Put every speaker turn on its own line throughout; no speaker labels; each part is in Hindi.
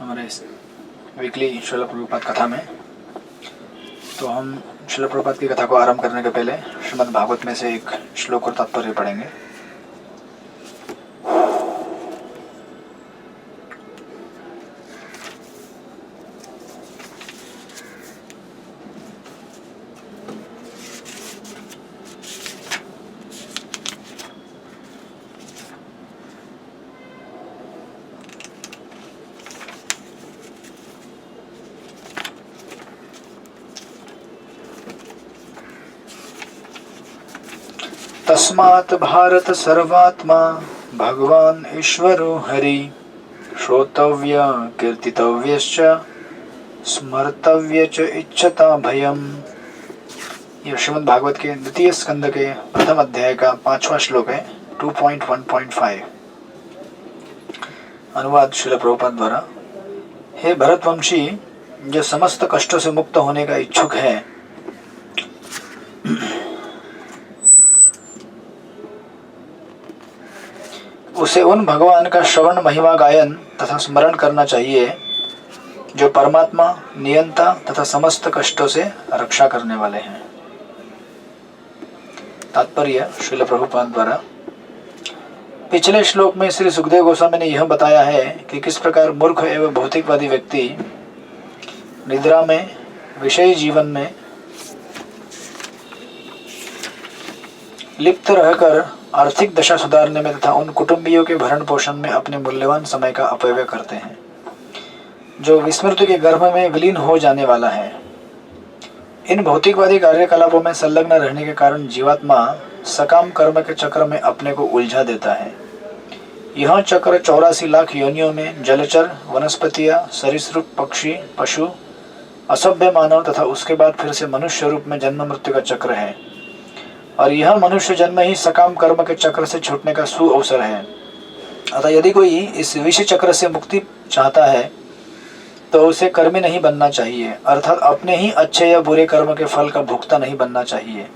हमारे इस वीकली श्रील प्रभुपाद कथा में। तो हम श्रील प्रभुपाद की कथा को आरंभ करने के पहले श्रीमद् भागवत में से एक श्लोक और तात्पर्य पढ़ेंगे। तस्मात् भारत सर्वात्मा भगवान ईश्वरो हरि श्रोतव्य कीर्तितव्यश्च स्मर्तव्य च इच्छता भयम्। यह श्रीमद् भागवत के द्वितीय स्कंद के प्रथम अध्याय का 5वां श्लोक है। 2.1.5 अनुवाद श्रील प्रभुपाद द्वारा। हे भरतवंशी, जो समस्त कष्टों से मुक्त होने का इच्छुक है, उसे उन भगवान का श्रवण महिमा गायन तथा स्मरण करना चाहिए जो परमात्मा, नियंता तथा समस्त कष्टों से रक्षा करने वाले हैं। तात्पर्य श्रील प्रभुपाद द्वारा। पिछले श्लोक में श्री सुखदेव गोस्वामी ने यह बताया है कि किस प्रकार मूर्ख एवं भौतिकवादी व्यक्ति निद्रा में, विषयी जीवन में लिप्त रहकर आर्थिक दशा सुधारने में तथा उन कुटुंबियों के भरण पोषण में अपने मूल्यवान समय का अपव्यय करते हैं, जो विस्मृति के गर्भ में विलीन हो जाने वाला है। इन भौतिकवादी कार्यकलापों में संलग्न रहने के कारण जीवात्मा सकाम कर्म के चक्र में अपने को उलझा देता है। यह चक्र 84 लाख योनियों में जलचर, वनस्पतियां, सरीसृप, पक्षी, पशु, असभ्य मानव तथा उसके बाद फिर से मनुष्य रूप में जन्म मृत्यु का चक्र है। और यह मनुष्य जन्म ही सकाम कर्म के चक्र से छूटने का सुअवसर है। अतः यदि कोई इस विषय चक्र से मुक्ति चाहता है तो उसे कर्मी नहीं बनना चाहिए, अर्थात अपने ही अच्छे या बुरे कर्म के फल का भुगता नहीं बनना चाहिए।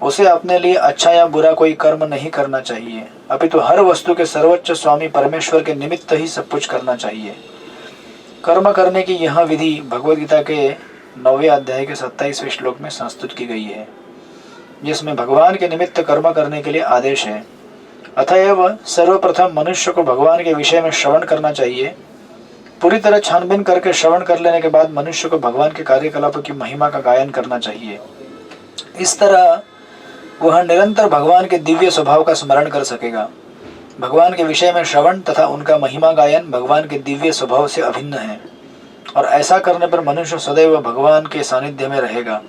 उसे अपने लिए अच्छा या बुरा कोई कर्म नहीं करना चाहिए, अपितु हर वस्तु के सर्वोच्च स्वामी परमेश्वर के निमित्त ही सब कुछ करना चाहिए। कर्म करने की यह विधि भगवद गीता के 9वें अध्याय के 27वें श्लोक में संस्तुत की गई है, जिसमें भगवान के निमित्त कर्म करने के लिए आदेश है। अतएव सर्वप्रथम मनुष्य को भगवान के विषय में श्रवण करना चाहिए। पूरी तरह छानबीन करके श्रवण कर लेने के बाद मनुष्य को भगवान के कार्यकलापों की महिमा का गायन करना चाहिए। इस तरह वह निरंतर भगवान के दिव्य स्वभाव का स्मरण कर सकेगा। भगवान के विषय में श्रवण तथा उनका महिमा गायन भगवान के दिव्य स्वभाव से अभिन्न है, और ऐसा करने पर मनुष्य सदैव भगवान के सानिध्य में रहेगा।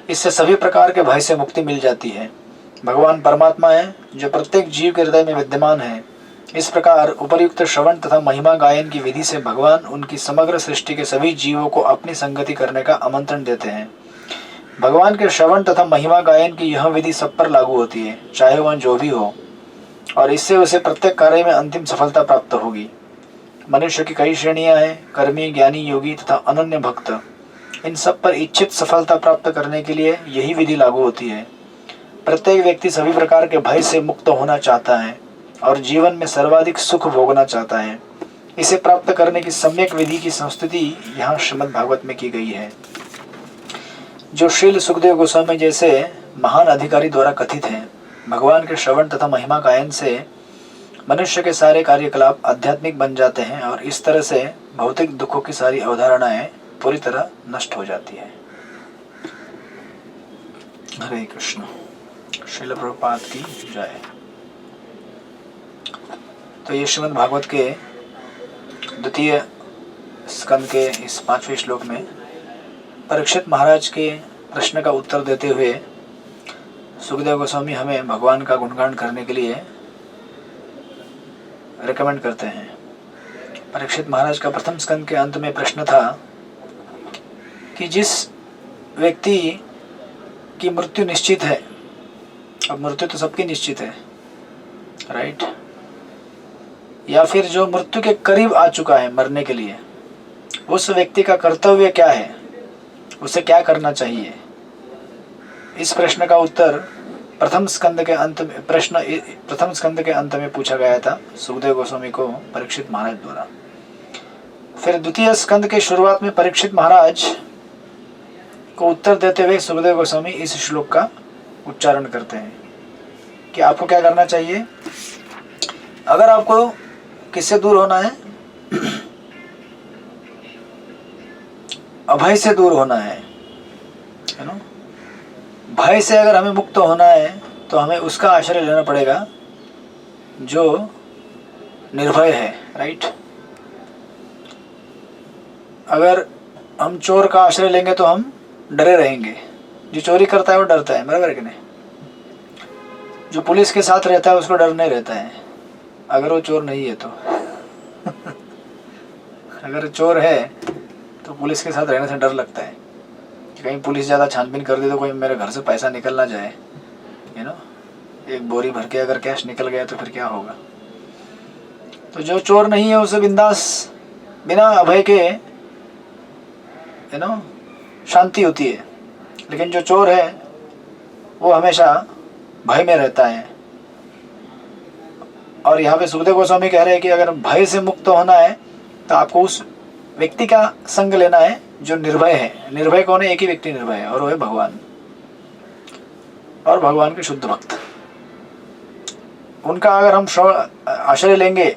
इससे सभी प्रकार के भय से मुक्ति मिल जाती है। भगवान परमात्मा है जो प्रत्येक जीव के हृदय में विद्यमान है। इस प्रकार उपर्युक्त श्रवण तथा महिमा गायन की विधि से भगवान उनकी समग्र सृष्टि के सभी जीवों को अपनी संगति करने का आमंत्रण देते हैं। भगवान के श्रवण तथा महिमा गायन की यह विधि सब पर लागू होती है, चाहे वह जो भी हो, और इससे उसे प्रत्येक कार्य में अंतिम सफलता प्राप्त होगी। मनुष्य की कई श्रेणियां हैं, कर्मी, ज्ञानी, योगी तथा अनन्य भक्त। इन सब पर इच्छित सफलता प्राप्त करने के लिए यही विधि लागू होती है। प्रत्येक व्यक्ति सभी प्रकार के भय से मुक्त होना चाहता है और जीवन में सर्वाधिक सुख भोगना चाहता है। इसे प्राप्त करने की सम्यक विधि की संस्तुति यहाँ श्रीमद् भागवत में की गई है, जो श्रील सुखदेव गोस्वामी जैसे महान अधिकारी द्वारा कथित है। भगवान के श्रवण तथा महिमा गायन से मनुष्य के सारे कार्यकलाप आध्यात्मिक बन जाते हैं और इस तरह से भौतिक दुखों की सारी अवधारणाएं पूरी तरह नष्ट हो जाती है। हरे कृष्ण। श्रील प्रभुपाद की जय। तो ये श्रीमद् भागवत के द्वितीय स्कंद के इस 5वें श्लोक में परीक्षित महाराज के प्रश्न का उत्तर देते हुए सुखदेव गोस्वामी हमें भगवान का गुणगान करने के लिए रिकमेंड करते हैं। परीक्षित महाराज का प्रथम स्कंद के अंत में प्रश्न था कि जिस व्यक्ति की मृत्यु निश्चित है, अब मृत्यु तो सबकी निश्चित है, राइट, या फिर जो मृत्यु के करीब आ चुका है मरने के लिए, उस व्यक्ति का कर्तव्य क्या है, उसे क्या करना चाहिए। इस प्रश्न का उत्तर प्रथम स्कंद के अंत में पूछा गया था सुखदेव गोस्वामी को परीक्षित महाराज द्वारा। फिर द्वितीय स्कंद के शुरुआत में परीक्षित महाराज को उत्तर देते हुए सुखदेव गोस्वामी इस श्लोक का उच्चारण करते हैं कि आपको क्या करना चाहिए। अगर आपको किससे दूर होना है, अभय से दूर होना है ना। भय से अगर हमें मुक्त होना है तो हमें उसका आश्रय लेना पड़ेगा जो निर्भय है, राइट। अगर हम चोर का आश्रय लेंगे तो हम डरे रहेंगे। जो चोरी करता है वो डरता है, बराबर है कि नहीं। जो पुलिस के साथ रहता है उसको डर नहीं रहता है, अगर वो चोर नहीं है तो अगर चोर है तो पुलिस के साथ रहने से डर लगता है कि कहीं पुलिस ज़्यादा छानबीन कर दे तो कोई मेरे घर से पैसा निकल ना जाए, एक बोरी भर के अगर कैश निकल गया तो फिर क्या होगा। तो जो चोर नहीं है उसे बिंदास बिना अभय के शांति होती है, लेकिन जो चोर है वो हमेशा भय में रहता है। और यहाँ पे सुखदेव गोस्वामी कह रहे हैं कि अगर भय से मुक्त होना है तो आपको उस व्यक्ति का संग लेना है जो निर्भय है। निर्भय कौन है? एक ही व्यक्ति निर्भय है और वो है भगवान, और भगवान के शुद्ध भक्त। उनका अगर हम आश्रय लेंगे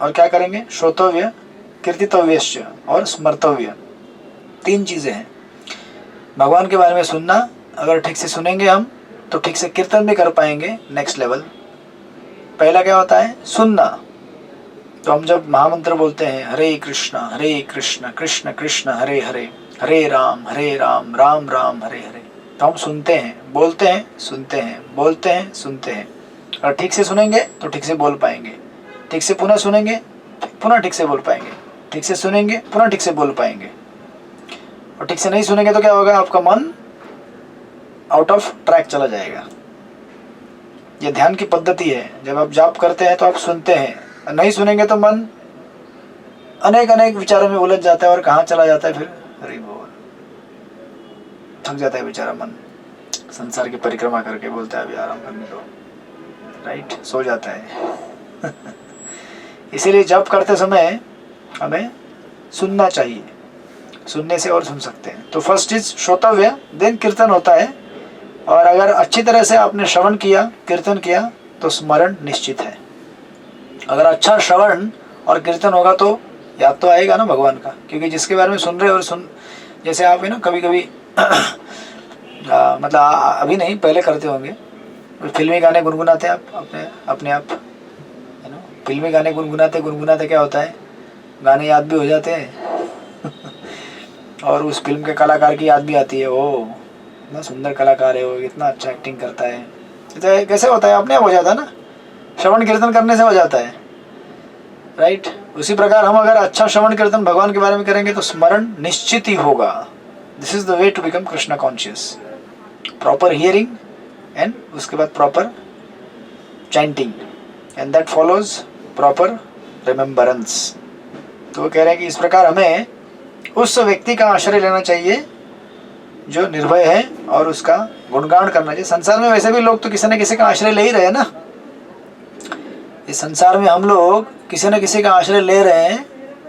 और क्या करेंगे, श्रोतव्य, कीर्तितव्य और स्मर्तव्य, 3 चीजें हैं। भगवान के बारे में सुनना, अगर ठीक से सुनेंगे हम तो ठीक से कीर्तन भी कर पाएंगे नेक्स्ट लेवल। पहला क्या होता है? सुनना। तो हम जब महामंत्र बोलते हैं हरे कृष्ण कृष्ण कृष्ण हरे हरे, हरे राम राम राम हरे हरे, तो हम सुनते हैं, बोलते हैं, सुनते हैं, बोलते हैं, सुनते हैं। और ठीक से सुनेंगे तो ठीक से बोल पाएंगे, ठीक से पुनः सुनेंगे पुनः ठीक से बोल पाएंगे, ठीक से सुनेंगे पुनः ठीक से बोल पाएंगे। और ठीक से नहीं सुनेंगे तो क्या होगा, आपका मन आउट ऑफ ट्रैक चला जाएगा। ये ध्यान की पद्धति है। जब आप जाप करते हैं तो आप सुनते हैं, नहीं सुनेंगे तो मन अनेक अनेक विचारों में उलझ जाता है और कहाँ चला जाता है फिर, अरे बोल, थक जाता है बेचारा मन, संसार की परिक्रमा करके बोलता है अभी आराम करने दो, राइट, सो जाता है इसीलिए जप करते समय हमें सुनना चाहिए, सुनने से और सुन सकते हैं। तो फर्स्ट इज श्रोतव्य, देन कीर्तन होता है। और अगर अच्छी तरह से आपने श्रवण किया, कीर्तन किया तो स्मरण निश्चित है। अगर अच्छा श्रवण और कीर्तन होगा तो याद तो आएगा ना भगवान का, क्योंकि जिसके बारे में सुन रहे और जैसे आप कभी कभी मतलब अभी नहीं, पहले करते होंगे, फिल्मी गाने गुनगुनाते आप अपने आप, फिल्मी गाने गुनगुनाते क्या होता है, गाने याद भी हो जाते हैं और उस फिल्म के कलाकार की याद भी आती है, ओ इतना सुंदर कलाकार है वो, इतना अच्छा एक्टिंग करता है। तो कैसे होता है, अपने आप हो जाता है ना, श्रवण कीर्तन करने से हो जाता है, राइट। उसी प्रकार हम अगर अच्छा श्रवण कीर्तन भगवान के बारे में करेंगे तो स्मरण निश्चित ही होगा। This is the way to become Krishna conscious. Proper hearing and उसके बाद proper chanting and that follows proper remembrance. तो वो कह रहे हैं कि इस प्रकार हमें उस व्यक्ति का आश्रय लेना चाहिए जो निर्भय है और उसका गुणगान करना चाहिए। संसार में वैसे भी लोग तो किसी न किसी का आश्रय ले ही रहे हैं ना। इस संसार में हम लोग किसी न किसी का आश्रय ले रहे हैं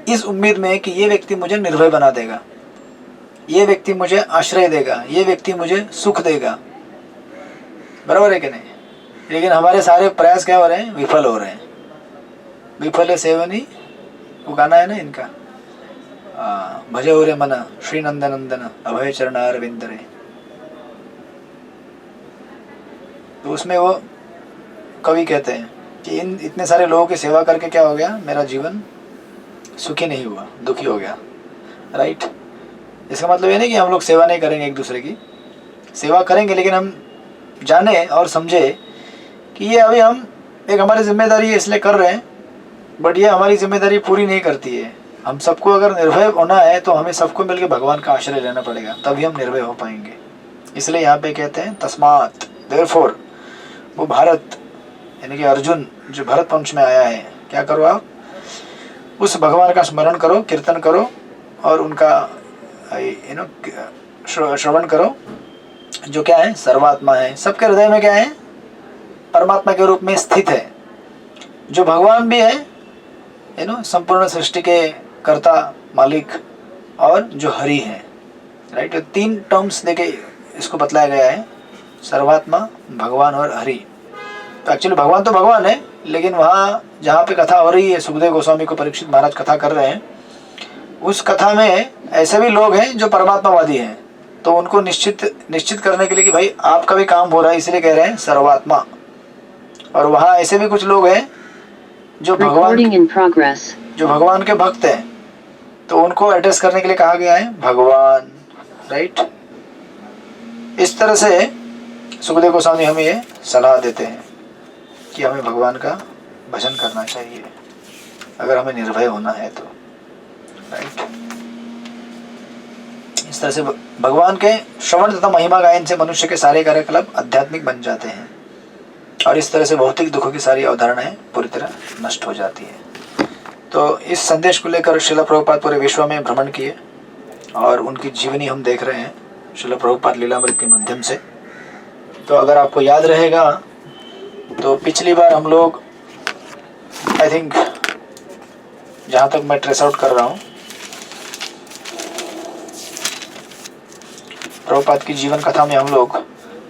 इस उम्मीद में कि ये व्यक्ति मुझे निर्भय बना देगा, ये व्यक्ति मुझे आश्रय देगा, ये व्यक्ति मुझे सुख देगा, बराबर है कि नहीं। लेकिन हमारे सारे प्रयास क्या हो रहे हैं, विफल हो रहे हैं। विफल सेवनी, वो गाना है ना इनका, भजे हो रे मन श्री नंदन नंदन अभय चरण अरविंद रे। तो उसमें वो कवि कहते हैं कि इन इतने सारे लोगों की सेवा करके क्या हो गया, मेरा जीवन सुखी नहीं हुआ, दुखी हो गया, राइट। इसका मतलब ये नहीं कि हम लोग सेवा नहीं करेंगे, एक दूसरे की सेवा करेंगे, लेकिन हम जाने और समझे कि ये अभी हम एक हमारी जिम्मेदारी है इसलिए कर रहे हैं, बट ये हमारी जिम्मेदारी पूरी नहीं करती है। हम सबको अगर निर्भय होना है तो हमें सबको मिलकर भगवान का आश्रय लेना पड़ेगा, तभी हम निर्भय हो पाएंगे। इसलिए यहाँ पे कहते हैं तस्मात, देयरफॉर, वो भारत यानी कि अर्जुन जो भरत वंश में आया है, क्या करो आप, उस भगवान का स्मरण करो, कीर्तन करो और उनका श्रवण करो, जो क्या है, सर्वात्मा है, सबके हृदय में क्या है, परमात्मा के रूप में स्थित है, जो भगवान भी है, संपूर्ण सृष्टि के कर्ता, मालिक और जो हरि है, राइट। तो 3 टर्म्स देके इसको बतलाया गया है, सर्वात्मा, भगवान और हरि। तो एक्चुअली भगवान तो भगवान है, लेकिन वहाँ जहाँ पे कथा हो रही है, सुखदेव गोस्वामी को परीक्षित महाराज कथा कर रहे हैं, उस कथा में ऐसे भी लोग हैं जो परमात्मावादी हैं। तो उनको निश्चित करने के लिए कि भाई आपका भी काम हो रहा है, इसलिए कह रहे हैं सर्वात्मा। और वहाँ ऐसे भी कुछ लोग हैं जो भगवान के भक्त हैं, तो उनको एड्रेस करने के लिए कहा गया है भगवान, राइट। इस तरह से सुखदेव गोस्वामी हमें ये सलाह देते हैं कि हमें भगवान का भजन करना चाहिए अगर हमें निर्भय होना है तो, राइट। इस तरह से भगवान के श्रवण तथा महिमा गायन से मनुष्य के सारे कार्यकलाप आध्यात्मिक बन जाते हैं और इस तरह से भौतिक दुखों की सारी अवधारणाएं पूरी तरह नष्ट हो जाती है। तो इस संदेश को लेकर श्रील प्रभुपाद पूरे विश्व में भ्रमण किए और उनकी जीवनी हम देख रहे हैं श्रील प्रभुपाद लीलामृत के माध्यम से। तो अगर आपको याद रहेगा तो पिछली बार हम लोग आई थिंक, जहाँ तक मैं ट्रेस आउट कर रहा हूँ, प्रभुपाद की जीवन कथा में हम लोग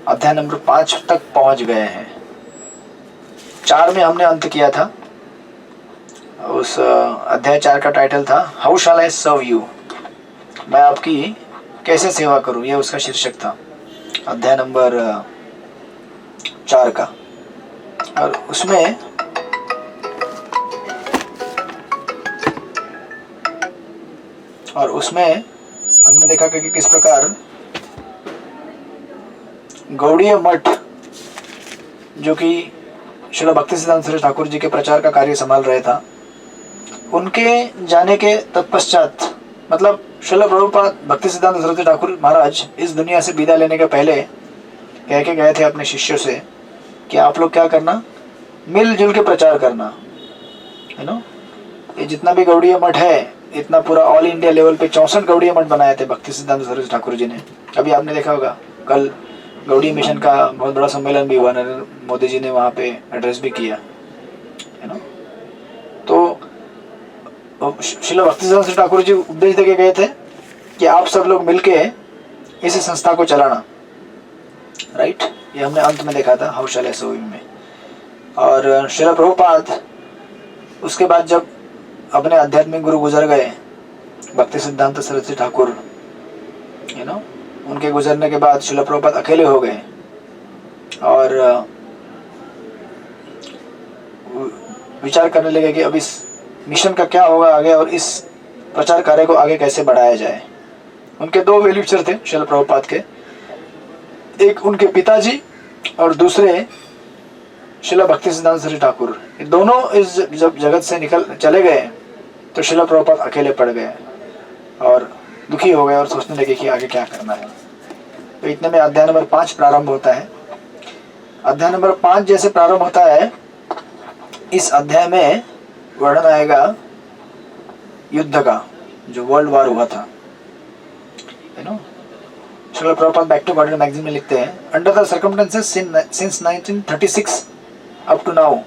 अध्याय नंबर 5 तक पहुँच गए हैं। 4 में हमने अंत किया था। उस अध्याय 4 का टाइटल था how shell I serve you, मैं आपकी कैसे सेवा करूं, यह उसका शीर्षक था अध्याय नंबर 4 का। और उसमें हमने देखा कि किस प्रकार गौड़ीय मठ, जो कि श्रील भक्तिसिद्धांत सरस्वती ठाकुर जी के प्रचार का कार्य संभाल रहे था, उनके जाने के तत्पश्चात, मतलब श्रील प्रभुपाद भक्तिसिद्धांत सरस्वती ठाकुर महाराज इस दुनिया से विदा लेने के पहले कह के गए थे अपने शिष्यों से कि आप लोग क्या करना, मिलजुल के प्रचार करना, है ना। ये जितना भी गौड़ीय मठ है, इतना पूरा ऑल इंडिया लेवल पे 64 गौड़ीय मठ बनाए थे भक्तिसिद्धांत सरस्वती ठाकुर जी ने। अभी आपने देखा होगा कल गौड़ी मिशन का बहुत बड़ा सम्मेलन भी हुआ, नरेंद्र मोदी जी ने वहाँ पे एड्रेस भी किया, है ना। तो श्रील भक्तिसिद्धांत सरस्वती ठाकुर जी उपदेश देके गए थे कि आप सब लोग मिलके इस संस्था को चलाना, राइट। ये हमने अंत में देखा था how shell I serve you में। और श्रील प्रभुपाद उसके बाद जब अपने आध्यात्मिक गुरु गुजर गए भक्तिसिद्धांत सरस्वती ठाकुर, है ना, उनके गुजरने के बाद श्रील प्रभुपाद अकेले हो गए और विचार करने लगे कि अब इस मिशन का क्या होगा आगे और इस प्रचार कार्य को आगे कैसे बढ़ाया जाए। उनके 2 वेल विशर थे श्रील प्रभुपाद के, एक उनके पिताजी और दूसरे श्रील भक्तिसिद्धांत सरस्वती ठाकुर। ये दोनों इस जब जगत से निकल चले गए तो श्रील प्रभुपाद अकेले पड़ गए और दुखी हो गए और सोचने लगे कि आगे क्या करना है। तो इतने में अध्याय नंबर 5 प्रारंभ होता है। अध्याय नंबर 5 जैसे प्रारंभ होता है, इस अध्याय में वर्णन आएगा युद्ध का, जो वर्ल्ड वार हुआ था, है ना। Srila Prabhupada back to godly magazine में लिखते हैं, under the circumstances since 1936 up to now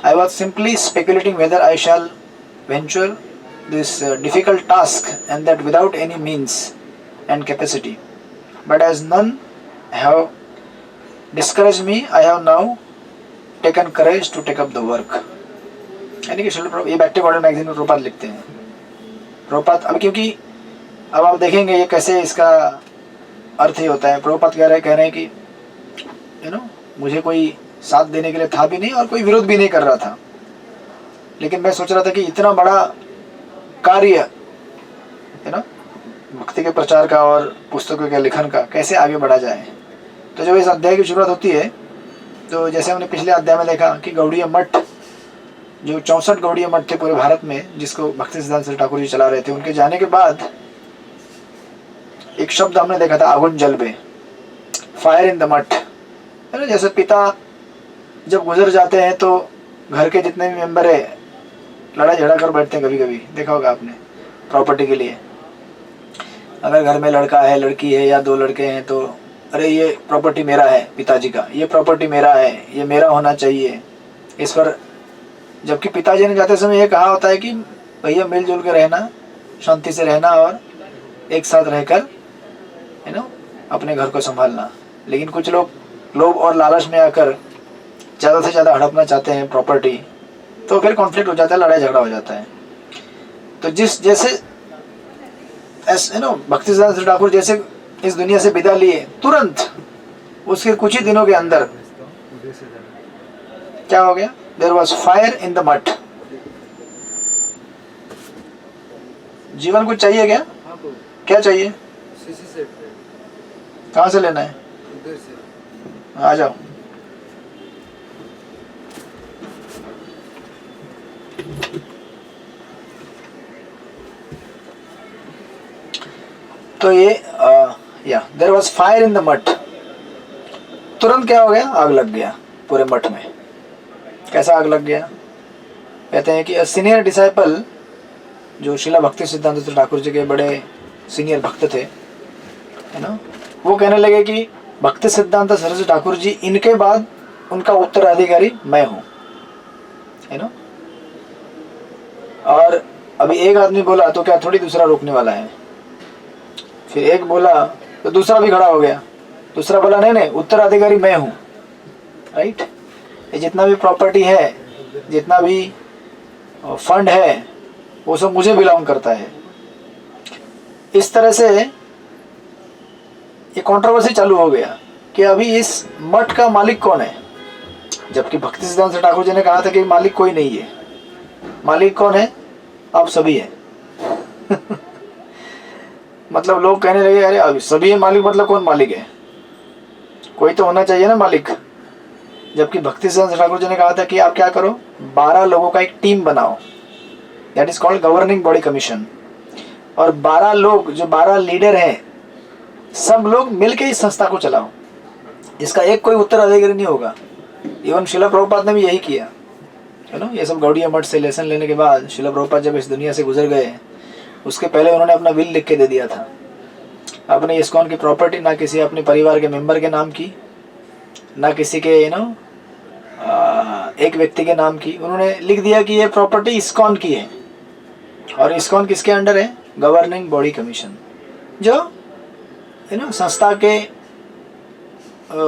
I was simply speculating whether I shall venture this difficult task, and that without any means and capacity, but as none have discouraged me, I have now taken courage to take up the work। यानी कि श्रील ये बैक टू गॉडली मैगजीन में प्रभुपाद लिखते हैं। प्रभुपाद अब, क्योंकि अब आप देखेंगे ये कैसे इसका अर्थ ही होता है। प्रभुपाद कह रहे हैं कि यू नो, मुझे कोई साथ देने के लिए था भी नहीं और कोई विरोध भी नहीं कर रहा था, लेकिन मैं सोच रहा था कि इतना बड़ा कार्य, है ना, भक्ति के प्रचार का और पुस्तकों के लेखन का कैसे आगे बढ़ा जाए। तो जब इस अध्याय की शुरुआत होती है, तो जैसे हमने पिछले अध्याय में देखा कि गौड़ीय मठ, जो 64 गौड़ीय मठ थे पूरे भारत में, जिसको भक्तिसिद्धांत सरस्वती ठाकुर जी चला रहे थे, उनके जाने के बाद एक शब्द हमने देखा था, आगुन जल में, फायर इन द मठ, है ना। जैसे पिता जब गुजर जाते हैं तो घर के जितने भी मेंबर है लड़ाई झगड़ा कर बैठते हैं, कभी कभी देखा होगा आपने, प्रॉपर्टी के लिए। अगर घर में लड़का है, लड़की है या 2 लड़के हैं, तो अरे ये प्रॉपर्टी मेरा है, पिताजी का ये प्रॉपर्टी मेरा है, ये मेरा होना चाहिए इस पर। जबकि पिताजी ने जाते समय ये कहा होता है कि भैया मिलजुल के रहना, शांति से रहना और एक साथ रहकर अपने घर को संभालना। लेकिन कुछ लोग लोभ और लालच में आकर ज़्यादा से ज़्यादा हड़पना चाहते हैं प्रॉपर्टी, तो फिर कॉन्फ्लिक्ट हो जाता है, लड़ाई झगड़ा हो जाता है। तो जिस जैसे भक्ति सिद्धांत ठाकुर जैसे इस दुनिया से विदा लिए, तुरंत उसके कुछ ही दिनों के अंदर क्या हो गया? There was fire in the math. जीवन कुछ चाहिए क्या? क्या चाहिए? कहाँ से लेना है? आ जाओ। तो ये there was fire in the math. तुरंत क्या हो गया? आग लग गया पूरे मठ में। कैसा आग लग गया? कहते हैं कि सीनियर डिसाइपल, जो शिला भक्ति सिद्धांत ठाकुर जी के बड़े सीनियर भक्त थे, है ना, वो कहने लगे कि भक्ति सिद्धांत सरस्वती ठाकुर जी, इनके बाद उनका उत्तराधिकारी मैं हूँ, है ना। और अभी एक आदमी बोला तो क्या थोड़ी दूसरा रोकने वाला है। फिर एक बोला तो दूसरा भी खड़ा हो गया, दूसरा बोला नहीं नहीं उत्तराधिकारी मैं हूँ, राइट। ये जितना भी प्रॉपर्टी है, जितना भी फंड है, वो सब मुझे बिलोंग करता है। इस तरह से ये कंट्रोवर्सी चालू हो गया कि अभी इस मठ का मालिक कौन है, जबकि भक्ति सिद्धांत ठाकुर जी ने कहा था कि मालिक कोई नहीं है। मालिक कौन है? आप सभी है। मतलब लोग कहने लगे अरे अभी सभी है मालिक, मतलब कौन मालिक है? कोई तो होना चाहिए ना मालिक। जबकि भक्ति सिद्धांत ठाकुर जी ने कहा था कि आप क्या करो, 12 लोगों का एक टीम बनाओ, that is called governing body commission. और 12 लोग, जो 12 लीडर हैं, सब लोग मिलकर इस संस्था को चलाओ। इसका एक कोई उत्तराधिकारी नहीं होगा। इवन शिला प्रभुपाद ने भी यही किया, है ना। ये सब गौड़िया मठ से लेसन लेने के बाद शिला प्रभुपाद जब इस दुनिया से गुजर गए, उसके पहले उन्होंने अपना विल लिख के दे दिया था। अपने इस्कॉन की प्रॉपर्टी ना किसी अपने परिवार के मेंबर के नाम की, ना किसी के एक व्यक्ति के नाम की। उन्होंने लिख दिया कि ये प्रॉपर्टी इस्कॉन की है। और इस्कॉन किसके अंडर है? गवर्निंग बॉडी कमीशन, जो संस्था के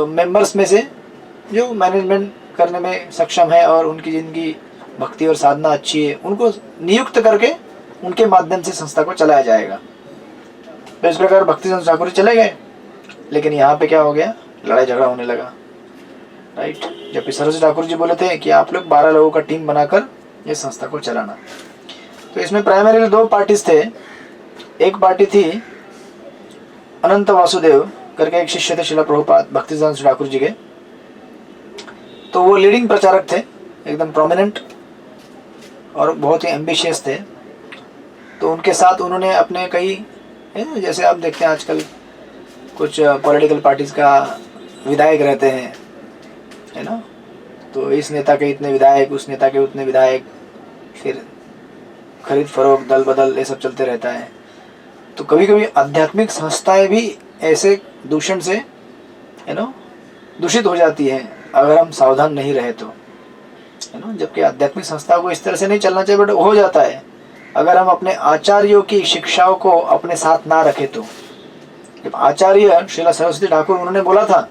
मेंबर्स में से जो मैनेजमेंट करने में सक्षम है और उनकी जिनकी भक्ति और साधना अच्छी है, उनको नियुक्त करके उनके माध्यम से संस्था को चलाया जाएगा। तो इस प्रकार भक्ति सिद्धांत ठाकुर चले गए। लेकिन यहाँ पे क्या हो गया? लड़ाई झगड़ा होने लगा, राइट। जबकि सरस्वती ठाकुर जी बोले थे कि आप लोग 12 लोगों का टीम बनाकर ये संस्था को चलाना। तो इसमें प्राइमरीली 2 पार्टीज थे। एक पार्टी थी अनंत वासुदेव करके, एक शिष्य थे शिला प्रभुपाद भक्ति सिद्धांत ठाकुर जी के। तो वो लीडिंग प्रचारक थे, एकदम प्रोमिनेंट और बहुत ही एम्बिशियस थे। तो उनके साथ उन्होंने अपने कई, जैसे आप देखते हैं आजकल कुछ पॉलिटिकल पार्टीज का विधायक रहते हैं, है ना। तो इस नेता के इतने विधायक, उस नेता के उतने विधायक, फिर खरीद फरोख्त, दल बदल, ये सब चलते रहता है। तो कभी कभी आध्यात्मिक संस्थाएं भी ऐसे दूषण से दूषित हो जाती है अगर हम सावधान नहीं रहे तो, है ना। जबकि आध्यात्मिक संस्थाओं को इस तरह से नहीं चलना चाहिए, बट हो जाता है अगर हम अपने आचार्यों की शिक्षाओं को अपने साथ ना रखें तो। जब आचार्य श्रीला सरस्वती ठाकुर, उन्होंने बोला था,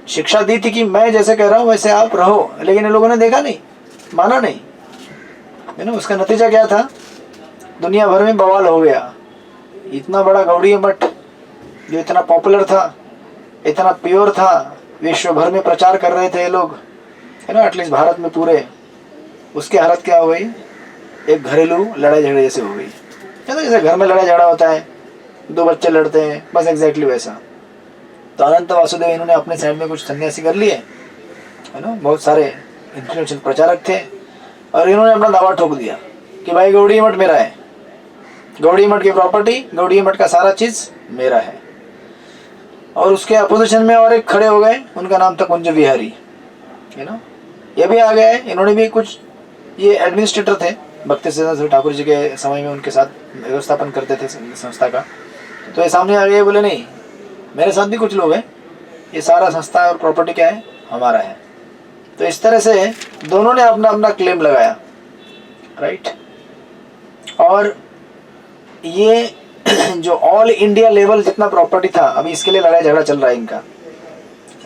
शिक्षा दी थी कि मैं जैसे कह रहा हूँ वैसे आप रहो, लेकिन इन लोगों ने देखा नहीं, माना नहीं, है ना। उसका नतीजा क्या था? दुनिया भर में बवाल हो गया। इतना बड़ा गौड़ीय मठ जो इतना पॉपुलर था, इतना प्योर था, विश्व भर में प्रचार कर रहे थे ये लोग, है ना, एटलीस्ट भारत में पूरे, उसकी हालत क्या हो गई? एक घरेलू लड़ाई झगड़े जैसे हो गई, है ना। जैसे घर में लड़ाई झगड़ा होता है, 2 बच्चे लड़ते हैं, बस एग्जैक्टली वैसा। तो अनंत वासुदेव इन्होंने अपने साइड में कुछ सन्यासी कर लिए, है ना, बहुत सारे इंफ्लुएंशियल प्रचारक थे, और इन्होंने अपना दावा ठोक दिया कि भाई गौड़ीय मठ मेरा है, गौड़ीय मठ की प्रॉपर्टी, गौड़ीय मठ का सारा चीज मेरा है। और उसके अपोजिशन में और एक खड़े हो गए, उनका नाम था कुंज विहारी, है ना। ये भी आ गए, इन्होंने भी कुछ, ये एडमिनिस्ट्रेटर थे भक्ति सिद्धांत ठाकुर जी के समय में, उनके साथ व्यवस्थापन करते थे संस्था का। तो ये सामने आ गए, बोले नहीं मेरे साथ भी कुछ लोग हैं, ये सारा संस्था और प्रॉपर्टी क्या है? हमारा है। तो इस तरह से दोनों ने अपना अपना क्लेम लगाया, राइट। और ये जो ऑल इंडिया लेवल जितना प्रॉपर्टी था, अभी इसके लिए लड़ाई झगड़ा चल रहा है इनका,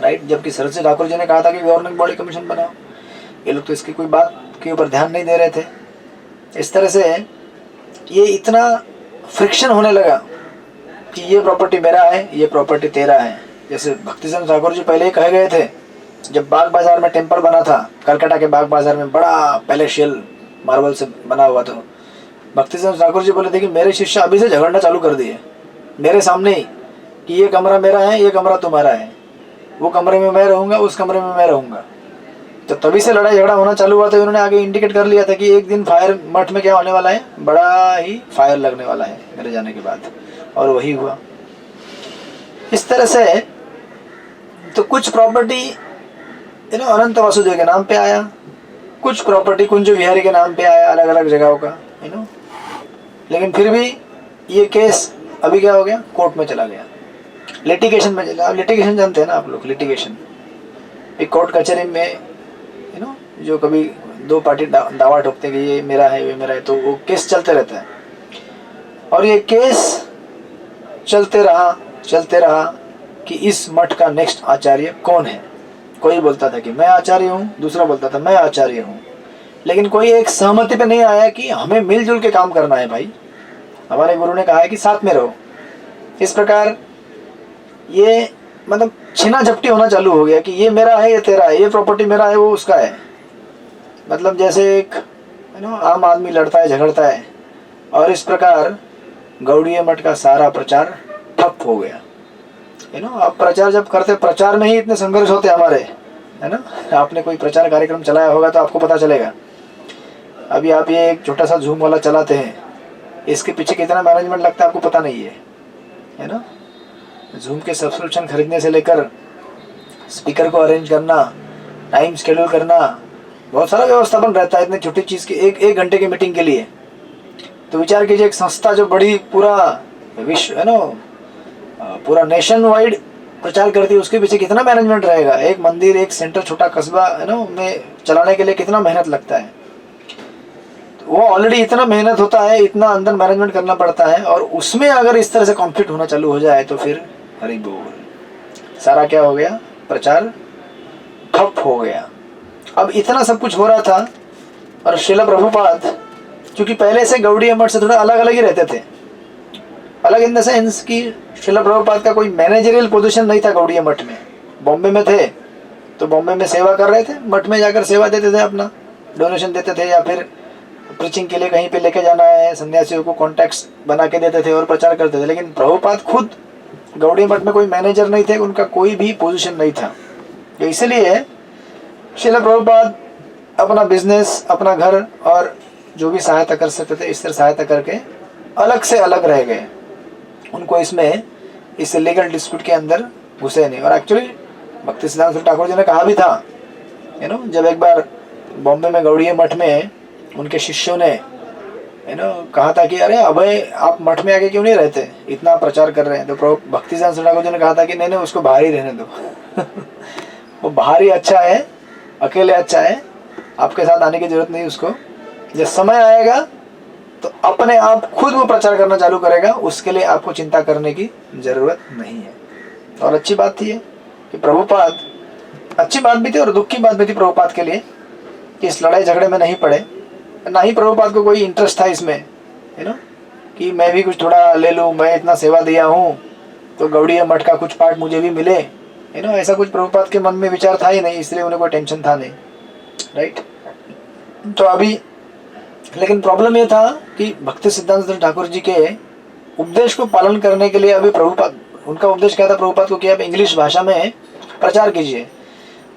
राइट। जबकि शरद सिंह ठाकुर जी ने कहा था कि गवर्निंग बॉडी कमीशन बनाओ, ये लोग तो इसकी कोई बात के ऊपर ध्यान नहीं दे रहे थे। इस तरह से ये इतना फ्रिक्शन होने लगा कि ये प्रॉपर्टी मेरा है, ये प्रॉपर्टी तेरा है। जैसे भक्ति सिंह ठाकुर जी पहले ही कहे गए थे, जब बाग बाजार में टेम्पल बना था, कलकत्ता के बाग बाजार में बड़ा पैलेशियल मार्बल से बना हुआ था, भक्ति सिंह ठाकुर जी बोले थे कि मेरे शिष्य अभी से झगड़ना चालू कर दिए मेरे सामने ही कि ये कमरा मेरा है, ये कमरा तुम्हारा है, वो कमरे में मैं रहूँगा, उस कमरे में मैं रहूँगा। तो तभी से लड़ाई झगड़ा होना चालू हुआ था। उन्होंने आगे इंडिकेट कर लिया था कि एक दिन फायर मठ में क्या होने वाला है, बड़ा ही फायर लगने वाला है मेरे जाने के बाद, और वही हुआ। इस तरह से तो कुछ प्रॉपर्टी अनंत वासुदेव के नाम पे आया, कुछ प्रॉपर्टी कुंज विहारी के नाम पे आया, अलग अलग जगहों का, लेकिन फिर भी ये केस अभी क्या हो गया, कोर्ट में चला गया, लिटिगेशन में चला। लिटिगेशन जानते हैं ना आप लोग, लिटिगेशन एक कोर्ट कचहरी में जो कभी दो पार्टी दावा ठोकते हैं कि ये मेरा है, ये मेरा है, तो वो केस चलते रहता है। और ये केस चलते रहा कि इस मठ का नेक्स्ट आचार्य कौन है। कोई बोलता था कि मैं आचार्य हूँ, दूसरा बोलता था मैं आचार्य हूँ, लेकिन कोई एक सहमति पे नहीं आया कि हमें मिलजुल के काम करना है भाई। हमारे गुरु ने कहा है कि साथ में रहो। इस प्रकार ये मतलब छीना झपटी होना चालू हो गया कि ये मेरा है, ये तेरा है, ये प्रॉपर्टी मेरा है, वो उसका है। मतलब जैसे एक आम आदमी लड़ता है, झगड़ता है, और इस प्रकार गौड़ीय मठ का सारा प्रचार ठप हो गया। आप प्रचार जब करते, प्रचार में ही इतने संघर्ष होते हमारे, है ना। आपने कोई प्रचार कार्यक्रम चलाया होगा तो आपको पता चलेगा। अभी आप ये एक छोटा सा जूम वाला चलाते हैं, इसके पीछे कितना मैनेजमेंट लगता है आपको पता नहीं है ना। जूम के सब्सक्रिप्शन खरीदने से लेकर स्पीकर को अरेंज करना, टाइम शेड्यूल करना, बहुत सारा व्यवस्थापन रहता है इतनी छोटी चीज़ की, एक घंटे की मीटिंग के लिए। तो विचार कीजिए, एक संस्था जो बड़ी पूरा विश्व पूरा नेशन वाइड प्रचार करती है, उसके पीछे कितना मैनेजमेंट रहेगा। एक मंदिर, एक सेंटर, छोटा कस्बा में चलाने के लिए कितना मेहनत लगता है। तो वो ऑलरेडी इतना मेहनत होता है, इतना अंदर मैनेजमेंट करना पड़ता है, और उसमें अगर इस तरह से कॉन्फ्लिक्ट होना चालू हो जाए तो फिर हरी बोल, सारा क्या हो गया, प्रचार ठप हो गया। अब इतना सब कुछ हो रहा था, और श्रील प्रभुपाद क्योंकि पहले से गौड़ीय मठ से थोड़ा अलग अलग ही रहते थे, अलग इन द सेंस कि श्रील प्रभुपाद का कोई मैनेजरियल पोजीशन नहीं था गौड़ीय मठ में। बॉम्बे में थे तो बॉम्बे में सेवा कर रहे थे, मठ में जाकर सेवा देते थे, अपना डोनेशन देते थे, या फिर प्रीचिंग के लिए कहीं पे लेके जाना है, सन्यासियों को कॉन्टैक्ट्स बना के देते थे और प्रचार करते थे। लेकिन प्रभुपाद खुद गौड़ीय मठ में कोई मैनेजर नहीं थे, उनका कोई भी पोजीशन नहीं था। तो इसलिए श्रील प्रभुपाद अपना बिजनेस, अपना घर और जो भी सहायता कर सकते थे, इस तरह सहायता करके अलग से अलग रह गए। उनको इसमें इस लीगल डिस्प्यूट के अंदर घुसे नहीं। और एक्चुअली भक्ति सिद्धांत ठाकुर जी ने कहा भी था, जब एक बार बॉम्बे में गौड़ीय मठ में उनके शिष्यों ने कहा था कि अरे अभय आप मठ में आके क्यों नहीं रहते, इतना प्रचार कर रहे हैं। तो भक्ति सिद्धांत ठाकुर जी ने कहा था कि नहीं उसको बाहर ही रहने दो वो बाहर ही अच्छा है, अकेले अच्छा है, आपके साथ आने की जरूरत नहीं उसको। जब समय आएगा तो अपने आप खुद वो प्रचार करना चालू करेगा, उसके लिए आपको चिंता करने की जरूरत नहीं है। और अच्छी बात थी कि प्रभुपाद, अच्छी बात भी थी और दुख की बात भी थी प्रभुपाद के लिए कि इस लड़ाई झगड़े में नहीं पड़े। ना ही प्रभुपाद को कोई इंटरेस्ट था इसमें, कि मैं भी कुछ थोड़ा ले लूँ, मैं इतना सेवा दिया हूँ तो गौड़ीय मठ का कुछ पार्ट मुझे भी मिले, ऐसा कुछ प्रभुपाद के मन में विचार था ही नहीं, इसलिए उन्हें कोई टेंशन था नहीं, राइट। तो अभी लेकिन प्रॉब्लम ये था कि भक्ति सिद्धांत ठाकुर जी के उपदेश को पालन करने के लिए अभी प्रभुपाद, उनका उपदेश क्या था प्रभुपाद को कि आप इंग्लिश भाषा में प्रचार कीजिए।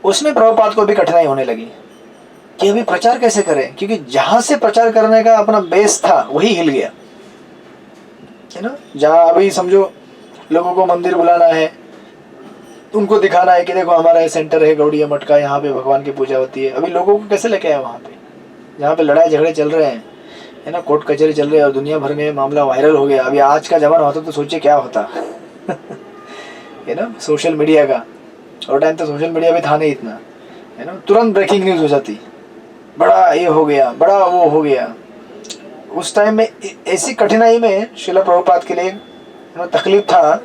उसमें प्रभुपाद को भी कठिनाई होने लगी कि अभी प्रचार कैसे करें, क्योंकि जहां से प्रचार करने का अपना बेस था वही हिल गया, जहां अभी समझो लोगों को मंदिर बुलाना है, उनको दिखाना है कि देखो हमारा ये सेंटर है गौड़ीय मठ का, यहाँ पे भगवान की पूजा होती है। अभी लोगों को कैसे लेके आए वहाँ पे जहाँ पे लड़ाई झगड़े चल रहे हैं, कोर्ट कचहरी चल रही है और दुनिया भर में मामला वायरल हो गया। अभी आज का जमाना होता तो सोचिए क्या होता सोशल मीडिया का। और टाइम तो सोशल मीडिया भी था नहीं इतना, तुरंत ब्रेकिंग न्यूज़ हो जाती, बड़ा ये हो गया, बड़ा वो हो गया। उस टाइम में ऐसी कठिनाई में श्रील प्रभुपाद के लिए तकलीफ था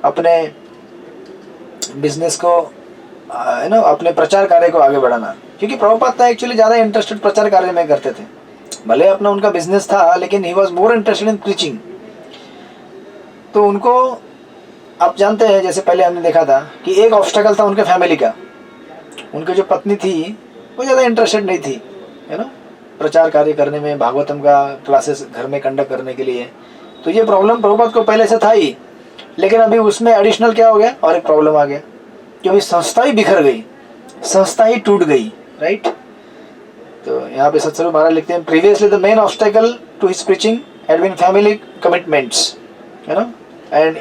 अपने बिजनेस को अपने प्रचार कार्य को आगे बढ़ाना, क्योंकि प्रभुपाद एक्चुअली ज़्यादा इंटरेस्टेड प्रचार कार्य में करते थे। भले अपना उनका बिजनेस था लेकिन he was more interested in preaching. तो उनको आप जानते हैं, जैसे पहले हमने देखा था कि एक ऑब्स्टेकल था उनके फैमिली का। उनकी जो पत्नी थी वो ज़्यादा इंटरेस्टेड नहीं थी प्रचार कार्य करने में, भागवतम का क्लासेस घर में कंडक्ट करने के लिए। तो ये प्रॉब्लम प्रभुपाद को पहले से था ही, लेकिन अभी उसमें एडिशनल क्या हो गया और एक प्रॉब्लम आ गया कि अभी संस्था ही बिखर गई, संस्था ही टूट गई, राइट। तो यहाँ पे सत्संग महाराज लिखते हैं, previously the main obstacle to his preaching had been family commitments and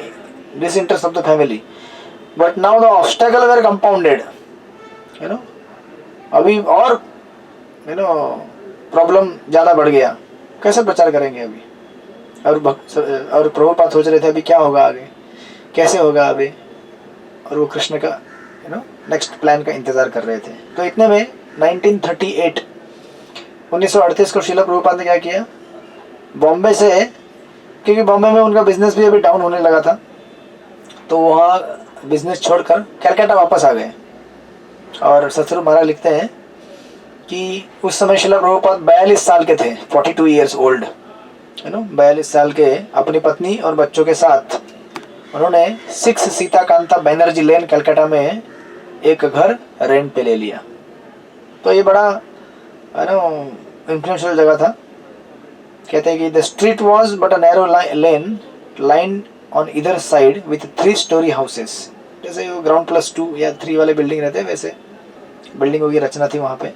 disinterest of the family, but now the obstacle were compounded. अभी और प्रॉब्लम ज़्यादा बढ़ गया, कैसे प्रचार करेंगे अभी। और प्रभुपाद सोच रहे थे अभी क्या होगा आगे, कैसे होगा अभी, और वो कृष्ण का नेक्स्ट प्लान का इंतज़ार कर रहे थे। तो इतने में 1938 को श्रील प्रभुपाद ने क्या किया, बॉम्बे से, क्योंकि बॉम्बे में उनका बिजनेस भी अभी डाउन होने लगा था, तो वहाँ बिजनेस छोड़कर कलकत्ता वापस आ गए। और सतगुरु महाराज लिखते हैं कि उस समय श्रील प्रभुपाद 42 साल के थे, 42 ईयर्स ओल्ड, 42 साल के, अपनी पत्नी और बच्चों के साथ उन्होंने 6 सीताकांता बैनर्जी लेन कलकत्ता में एक घर रेंट पे ले लिया। तो ये बड़ा इन्फ्लुएंशियल जगह था। कहते हैं कि the street was but a narrow lane line on इधर साइड विथ 3 स्टोरी हाउसेस। जैसे वो ग्राउंड +2 या 3 वाले बिल्डिंग रहते हैं, वैसे बिल्डिंगों की रचना थी वहाँ पे।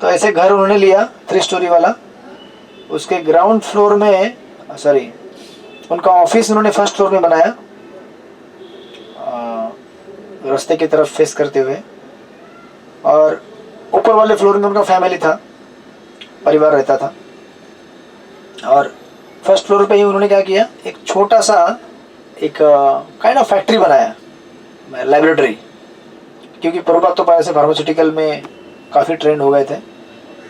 तो ऐसे घर उन्होंने लिया 3 स्टोरी वाला। उसके ग्राउंड फ्लोर में, सॉरी, उनका ऑफिस उन्होंने फर्स्ट फ्लोर में बनाया, रास्ते की तरफ फेस करते हुए, और ऊपर वाले फ्लोर में उनका फैमिली था, परिवार रहता था। और फर्स्ट फ्लोर पे ही उन्होंने क्या किया, एक छोटा सा एक काइंड ऑफ फैक्ट्री बनाया, लेबोरेटरी, क्योंकि प्रभुपाद तो पहले से फार्मास्यूटिकल में काफ़ी ट्रेंड हो गए थे।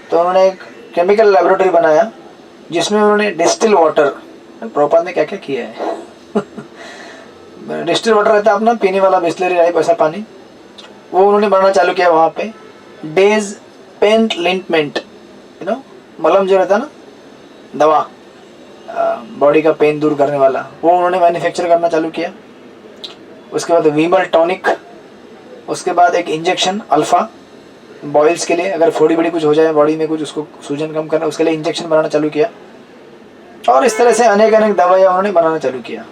तो उन्होंने एक केमिकल लेबोरेटरी बनाया जिसमें उन्होंने डिस्टिल वाटर, प्रभुपाद ने क्या क्या किया है डिस्टिल वाटर रहता है अपना पीने वाला बिस्लरी टाइप ऐसा पानी, वो उन्होंने बनाना चालू किया वहाँ पे। डेज पेंट लिंटमेंट, मलम जो रहता है ना, दवा बॉडी का पेन दूर करने वाला, वो उन्होंने मैन्युफैक्चर करना चालू किया। उसके बाद वीमल टॉनिक, उसके बाद एक इंजेक्शन अल्फ़ा बॉयल्स के लिए, अगर फोड़ी बड़ी कुछ हो जाए बॉडी में, कुछ उसको सूजन कम करना, उसके लिए इंजेक्शन बनाना चालू किया। और इस तरह से अनेक अनेक दवाइयाँ उन्होंने बनाना चालू किया,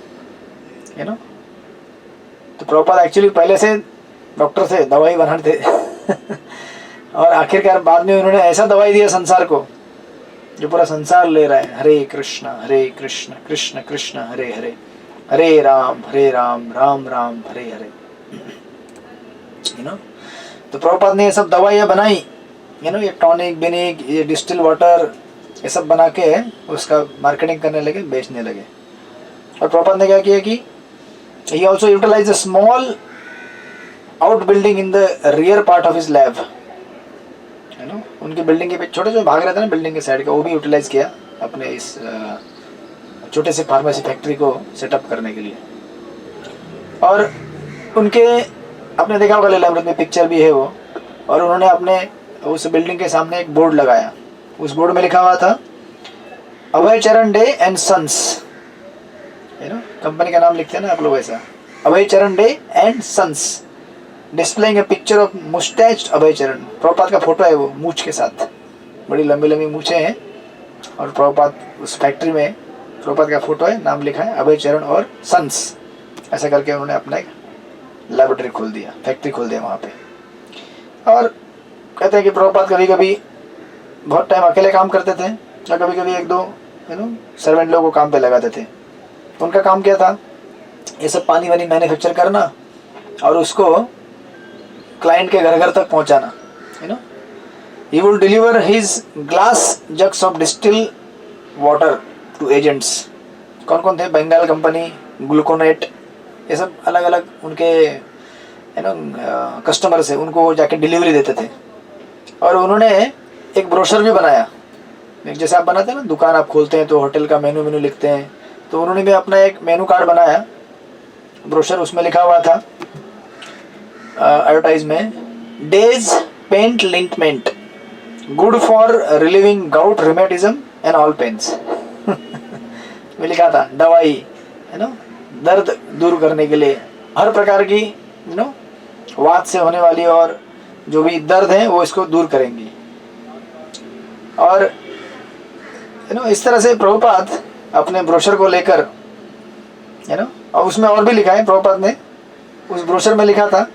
तो प्रभुपाद एक्चुअली पहले से डॉक्टर थे, दवाई बनाते थे और आखिरकार बाद में उन्होंने ऐसा दवाई दिया संसार को जो पूरा संसार ले रहा है। हरे कृष्ण कृष्ण कृष्ण हरे हरे, हरे राम राम राम हरे हरे। तो प्रभुपाद ने ये सब दवाइयाँ बनाई, ये टॉनिक बिनिक, ये डिस्टिल वाटर, ये सब बना के उसका मार्केटिंग करने लगे, बेचने लगे। और प्रभुपाद ने क्या किया कि he also utilized a small outbuilding in the rear part of his lab, उनकी बिल्डिंग के छोटे जो भाग रहते हैं ना बिल्डिंग के साइड का, वो भी यूटिलाइज किया अपने इस छोटे से फार्मेसी फैक्ट्री को सेटअप करने के लिए। और उनके आपने देखा होगा लीलामृत में पिक्चर भी है वो, और उन्होंने अपने उस बिल्डिंग के सामने एक बोर्ड लगाया। उस बोर्ड में लिखा हुआ था अभय Charan De and sons, company का नाम लिखते हैं ना आप लोग ऐसा, Abhay Charan De and sons, displaying a picture of mustached Abhay Charan. Prabhupada का फोटो है वो मूछ के साथ, बड़ी लंबी लंबी मूछें हैं, और प्रभुपाद उस फैक्ट्री में प्रभुपाद का फोटो है, नाम लिखा है अभय चरण और सन्स, ऐसा करके उन्होंने अपना एक लेबोरेटरी खोल दिया, फैक्ट्री खोल दिया वहाँ पे। और कहते हैं कि प्रभुपाद कभी कभी बहुत टाइम अकेले काम करते थे, और कभी कभी 1-2 सर्वेंट लोगों को काम पे लगाते थे। उनका काम क्या था, ये सब पानी वानी मैन्युफैक्चर करना और उसको क्लाइंट के घर घर तक पहुंचाना। He will deliver his glass jugs of distil water to agents. कौन कौन थे, बंगाल कंपनी, ग्लूकोनेट, ये सब अलग अलग उनके कस्टमर्स है, उनको जाके डिलीवरी देते थे। और उन्होंने एक ब्रोशर भी बनाया जैसे आप बनाते हैं ना, दुकान आप खोलते हैं तो होटल का मेनू लिखते हैं, तो उन्होंने भी अपना एक मेनू कार्ड बनाया, ब्रोशर, उसमें लिखा हुआ था एडवर्टाइज में, days paint liniment good for relieving gout rheumatism and all pains. में लिखा था दवाई, है ना, दर्द दूर करने के लिए, हर प्रकार की वात से होने वाली और जो भी दर्द है वो इसको दूर करेंगी। और इस तरह से प्रभुपाद अपने ब्रोशर को लेकर, और उसमें और भी लिखा है, प्रभुपाद ने उस ब्रोशर में लिखा था,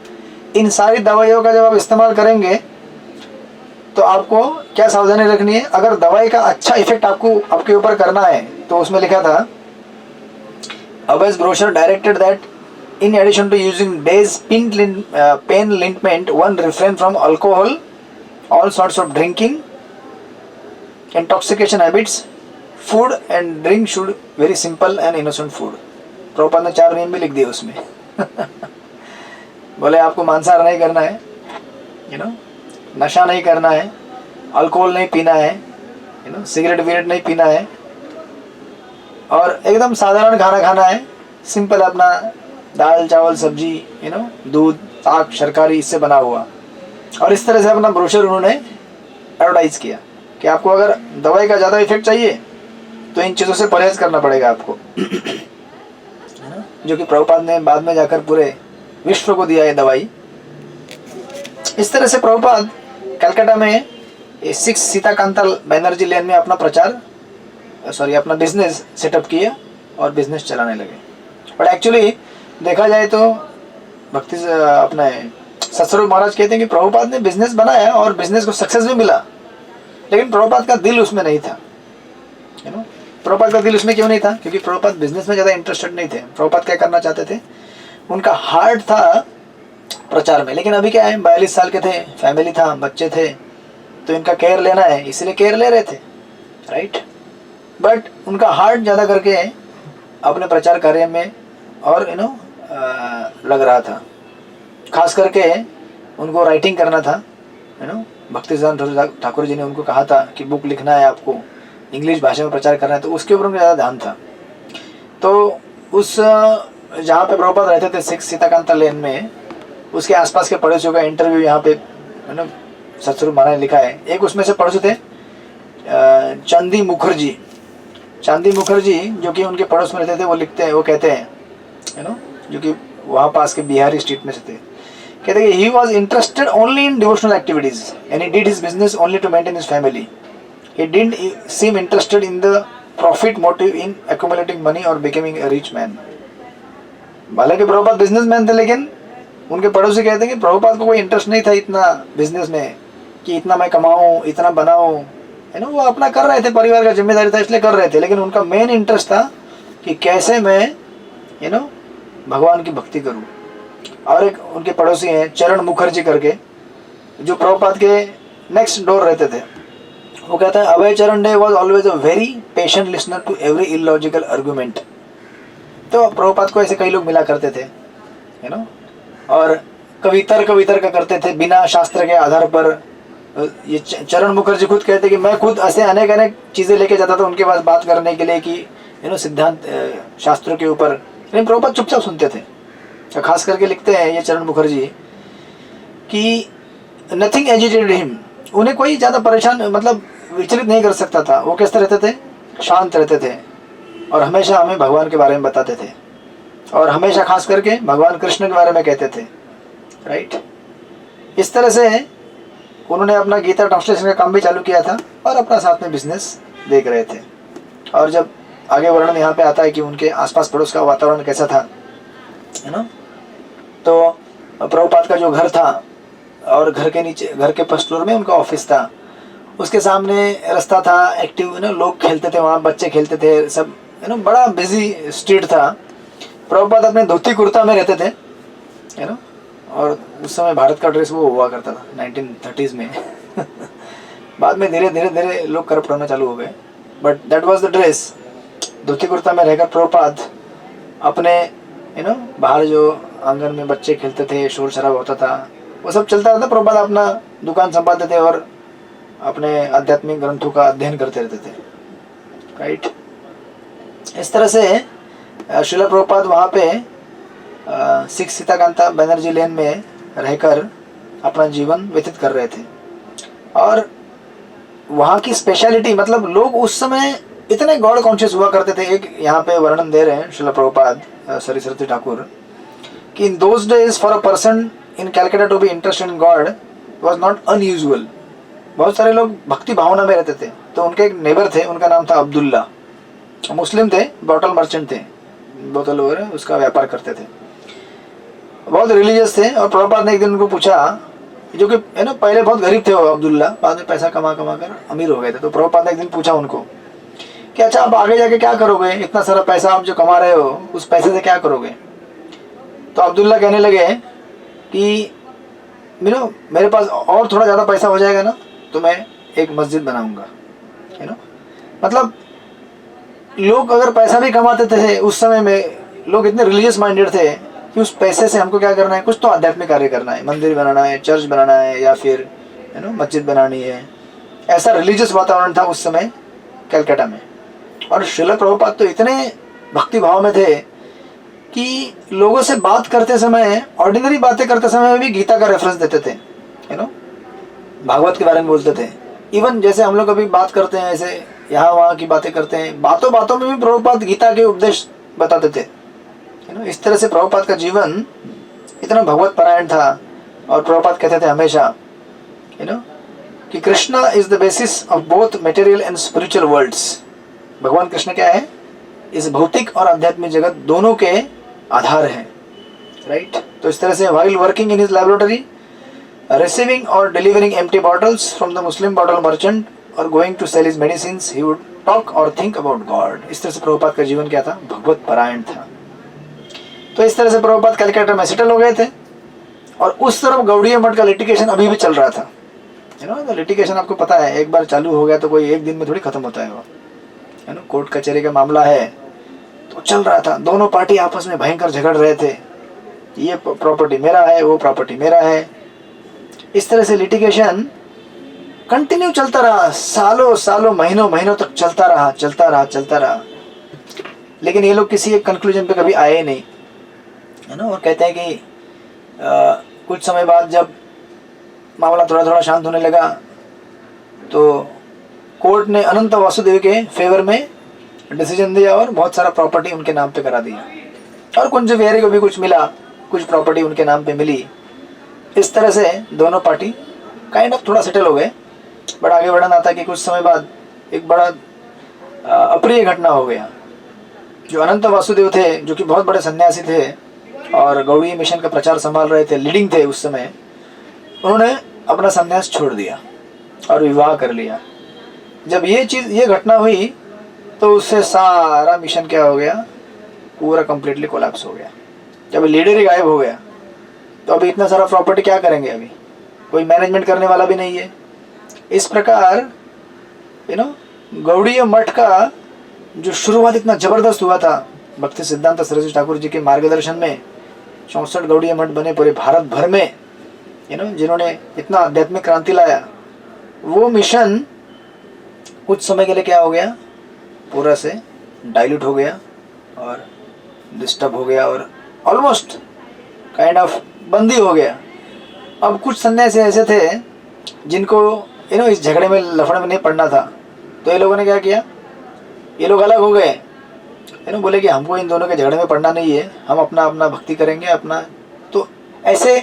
इन सारी दवाइयों का जब आप इस्तेमाल करेंगे तो आपको क्या सावधानी रखनी है। अगर दवाई का अच्छा इफेक्ट आपको आपके ऊपर करना है तो उसमें लिखा था, Awais brochure directed that in addition to using Day's pain lintment, one refrain from alcohol, all sorts of drinking, intoxication habits, food and drink should very simple and innocent food। Prabhupada ने 4 नियम भी लिख दिए उसमें। बोले आपको मांसाहार नहीं करना है, नशा नहीं करना है, अल्कोहल नहीं पीना है, सिगरेट विगरेट नहीं पीना है, और एकदम साधारण खाना खाना है, सिंपल अपना दाल चावल सब्जी, दूध ताक शर्करी इससे बना हुआ। और इस तरह से अपना ब्रोशर उन्होंने एडवर्टाइज किया कि आपको अगर दवाई का ज़्यादा इफेक्ट चाहिए तो इन चीज़ों से परहेज करना पड़ेगा आपको। जो कि प्रभुपाद ने बाद में जाकर पूरे विश्व को दिया है दवाई। इस तरह से प्रभुपाद कलकत्ता में 6 सीताकांता बैनर्जी लेन में अपना बिजनेस सेटअप किया और बिजनेस चलाने लगे। बट एक्चुअली देखा जाए तो भक्ति अपने सतस्वरूप महाराज कहते हैं कि प्रभुपाद ने बिजनेस बनाया और बिजनेस को सक्सेस भी मिला, लेकिन प्रभुपाद का दिल उसमें नहीं था। प्रभुपाद का दिल उसमें क्यों नहीं था? क्योंकि प्रभुपाद बिजनेस में ज़्यादा इंटरेस्टेड नहीं थे। प्रभुपाद क्या करना चाहते थे, उनका हार्ट था प्रचार में। लेकिन अभी क्या है, 42 साल के थे, फैमिली था, बच्चे थे, तो इनका केयर लेना है, इसलिए केयर ले रहे थे, राइट। बट उनका हार्ट ज़्यादा करके अपने प्रचार कार्य में और लग रहा था। खास करके उनको राइटिंग करना था, भक्ति सिद्धांत ठाकुर जी ने उनको कहा था कि बुक लिखना है, आपको इंग्लिश भाषा में प्रचार करना है, तो उसके ऊपर उनका ज़्यादा ध्यान था। तो उस जहाँ पे प्रभुपाद रहते थे 6 सीताकांता लेन में, उसके आसपास के पड़ोसियों का इंटरव्यू यहाँ पे सतस्वरूप महाराज ने लिखा है। एक उसमें से पड़ोसी थे चांदी मुखर्जी। चांदी मुखर्जी जो कि उनके पड़ोस में रहते थे, वो कहते हैं जो कि वहाँ पास के बिहारी स्टेट में से थे, कहते हैं कि he was interested only in devotional activities and he did his business only to maintain his family. He didn't seem interested in the profit motive in accumulating money और बिकमिंग अ रिच मैन। हालांकि प्रभुपाद बिजनेसमैन थे, लेकिन उनके पड़ोसी कहते हैं कि प्रभुपाद को कोई इंटरेस्ट नहीं था इतना बिजनेस में कि इतना मैं कमाऊँ, इतना बनाऊँ, वो अपना कर रहे थे, परिवार का जिम्मेदारी था इसलिए कर रहे थे। लेकिन उनका मेन इंटरेस्ट था कि कैसे मैं भगवान की भक्ति करूं। और एक उनके पड़ोसी हैं चरण मुखर्जी करके, जो प्रभुपाद के नेक्स्ट डोर रहते थे। वो कहता है, Abhay Charan De was always a very patient listener to every illogical argument. तो प्रभुपाद को ऐसे कई लोग मिला करते थे, और कभी तर्क करते थे बिना शास्त्र के आधार पर। ये चरण मुखर्जी खुद कहते कि मैं खुद ऐसे अनेक चीज़ें लेके जाता था उनके पास बात करने के लिए कि सिद्धांत शास्त्रों के ऊपर, लेकिन प्रभुपाद चुपचाप सुनते थे। खास करके लिखते हैं ये चरण मुखर्जी कि नथिंग एजिटेटेड हिम, उन्हें कोई ज़्यादा परेशान विचलित नहीं कर सकता था। वो कैसे रहते थे, शांत रहते थे, और हमेशा हमें भगवान के बारे में बताते थे, और हमेशा खास करके भगवान कृष्ण के बारे में कहते थे, राइट। इस तरह से उन्होंने अपना गीता ट्रांसलेशन का काम भी चालू किया था और अपना साथ में बिजनेस देख रहे थे। और जब आगे वर्णन यहाँ पे आता है कि उनके आसपास पड़ोस का वातावरण कैसा था, तो प्रभुपाद का जो घर था और घर के नीचे, घर के फर्स्ट फ्लोर में उनका ऑफिस था, उसके सामने रास्ता था, एक्टिव लोग खेलते थे वहाँ, बच्चे खेलते थे सब, बड़ा बिजी स्ट्रीट था। प्रभुपाद अपने धोती कुर्ता में रहते थे, और उस समय भारत का ड्रेस वो हुआ करता था 1930s में। बाद में धीरे धीरे लोग करप्ट होना चालू हो गए, but that was the dress. Dhoti kurta में रहकर प्रभुपाद अपने बाहर जो आंगन में बच्चे खेलते थे, शोर शराबा होता था, वो सब चलता रहता। प्रभुपाद अपना दुकान संभालते थे और अपने आध्यात्मिक ग्रंथों का अध्ययन करते रहते थे, राइट। इस तरह से श्रील प्रभुपाद वहाँ पे 6 सीताकांता बनर्जी लेन में रहकर अपना जीवन व्यतीत कर रहे थे। और वहाँ की स्पेशलिटी, मतलब लोग उस समय इतने गॉड कॉन्शियस हुआ करते थे। एक यहाँ पे वर्णन दे रहे हैं श्रील प्रभुपाद सरस्वती ठाकुर कि in those days for a person in Calcutta to be interested in God was not unusual. बहुत सारे लोग भक्ति भावना में रहते थे। तो उनके एक नेबर थे, उनका नाम था अब्दुल्ला, मुस्लिम थे, बोतल मर्चेंट थे, बोतल वगैरह उसका व्यापार करते थे, बहुत रिलीजियस थे। और प्रभुपाद ने एक दिन उनको पूछा, जो कि है ना पहले बहुत गरीब थे वो अब्दुल्ला, बाद में पैसा कमा कमा कर अमीर हो गए थे। तो प्रभुपाद ने एक दिन पूछा उनको कि अच्छा आप आगे जाके क्या करोगे, इतना सारा पैसा आप जो कमा रहे हो उस पैसे से क्या करोगे। तो अब्दुल्ला कहने लगे कि मेरे पास और थोड़ा ज़्यादा पैसा हो जाएगा ना तो मैं एक मस्जिद बनाऊंगा, है ना। मतलब लोग अगर पैसा भी कमाते थे उस समय में, लोग इतने रिलीजियस माइंडेड थे कि उस पैसे से हमको क्या करना है, कुछ तो आध्यात्मिक कार्य करना है, मंदिर बनाना है, चर्च बनाना है, या फिर मस्जिद बनानी है। ऐसा रिलीजियस वातावरण था उस समय कलकत्ता में। और श्रील प्रभुपाद तो इतने भक्ति भाव में थे कि लोगों से बात करते समय, ऑर्डिनरी बातें करते समय में भी गीता का रेफरेंस देते थे, भागवत के बारे में बोलते थे। इवन जैसे हम लोग अभी बात करते हैं ऐसे यहाँ वहाँ की बातें करते हैं, बातों बातों में भी प्रभुपाद गीता के उपदेश बताते थे, इस तरह से प्रभुपाद का जीवन इतना भगवत परायण था। और प्रभुपाद कहते थे हमेशा कि Krishna is the basis of both material and spiritual worlds. भगवान कृष्ण क्या है, इस भौतिक और आध्यात्मिक जगत दोनों के आधार हैं, राइट। तो इस तरह से while working in his laboratory, receiving or delivering empty bottles from the Muslim bottle merchant or going to sell his medicines, he would talk or think about God। इस तरह से प्रभुपाद का जीवन क्या था, भगवत परायण था। तो इस तरह से प्रभुपाद कलकत्ता में सेटल हो गए थे। और उस तरफ गौड़ीय मठ का लिटिगेशन अभी भी चल रहा था, तो लिटिगेशन आपको पता है एक बार चालू हो गया तो कोई एक दिन में थोड़ी खत्म होता है वो, कोर्ट कचहरी का मामला है तो चल रहा था। दोनों पार्टी आपस में भयंकर झगड़ रहे थे, ये प्रॉपर्टी मेरा है, वो प्रॉपर्टी मेरा है। इस तरह से लिटिगेशन कंटिन्यू चलता रहा, सालों सालों महीनों महीनों तक चलता रहा। लेकिन ये लोग किसी एक कंक्लूजन पे कभी आए नहीं, और कहते हैं कि कुछ समय बाद जब मामला थोड़ा थोड़ा शांत होने लगा तो कोर्ट ने अनंत वासुदेव के फेवर में डिसीजन दिया और बहुत सारा प्रॉपर्टी उनके नाम पे करा दिया। और कुंज विहारी को भी कुछ मिला, कुछ प्रॉपर्टी उनके नाम पे मिली। इस तरह से दोनों पार्टी काइंड ऑफ थोड़ा सेटल हो गए। बट आगे बढ़ना था कि कुछ समय बाद एक बड़ा अप्रिय घटना हो गया। जो अनंत वासुदेव थे, जो कि बहुत बड़े सन्यासी थे और गौड़ीय मिशन का प्रचार संभाल रहे थे, लीडिंग थे उस समय, उन्होंने अपना सन्यास छोड़ दिया और विवाह कर लिया। जब ये घटना हुई तो उससे सारा मिशन क्या हो गया, पूरा कंप्लीटली कोलैप्स हो गया। जब लीडर ही गायब हो गया तो अभी इतना सारा प्रॉपर्टी क्या करेंगे, अभी कोई मैनेजमेंट करने वाला भी नहीं है। इस प्रकार गौड़ीय मठ का जो शुरुआत इतना जबरदस्त हुआ था, भक्ति सिद्धांत सरस्वती ठाकुर जी के मार्गदर्शन में 64 गौड़ीय मठ बने पूरे भारत भर में, जिन्होंने इतना आध्यात्मिक क्रांति लाया। वो मिशन कुछ समय के लिए क्या हो गया, पूरा से डाइल्यूट हो गया और डिस्टर्ब हो गया और ऑलमोस्ट काइंड ऑफ बंदी हो गया। अब कुछ सन्यासी ऐसे थे जिनको इस झगड़े में लफड़े में नहीं पड़ना था, तो ये लोगों ने क्या किया, ये लोग अलग हो गए। बोले कि हमको इन दोनों के झगड़े में पड़ना नहीं है, हम अपना अपना भक्ति करेंगे अपना। तो ऐसे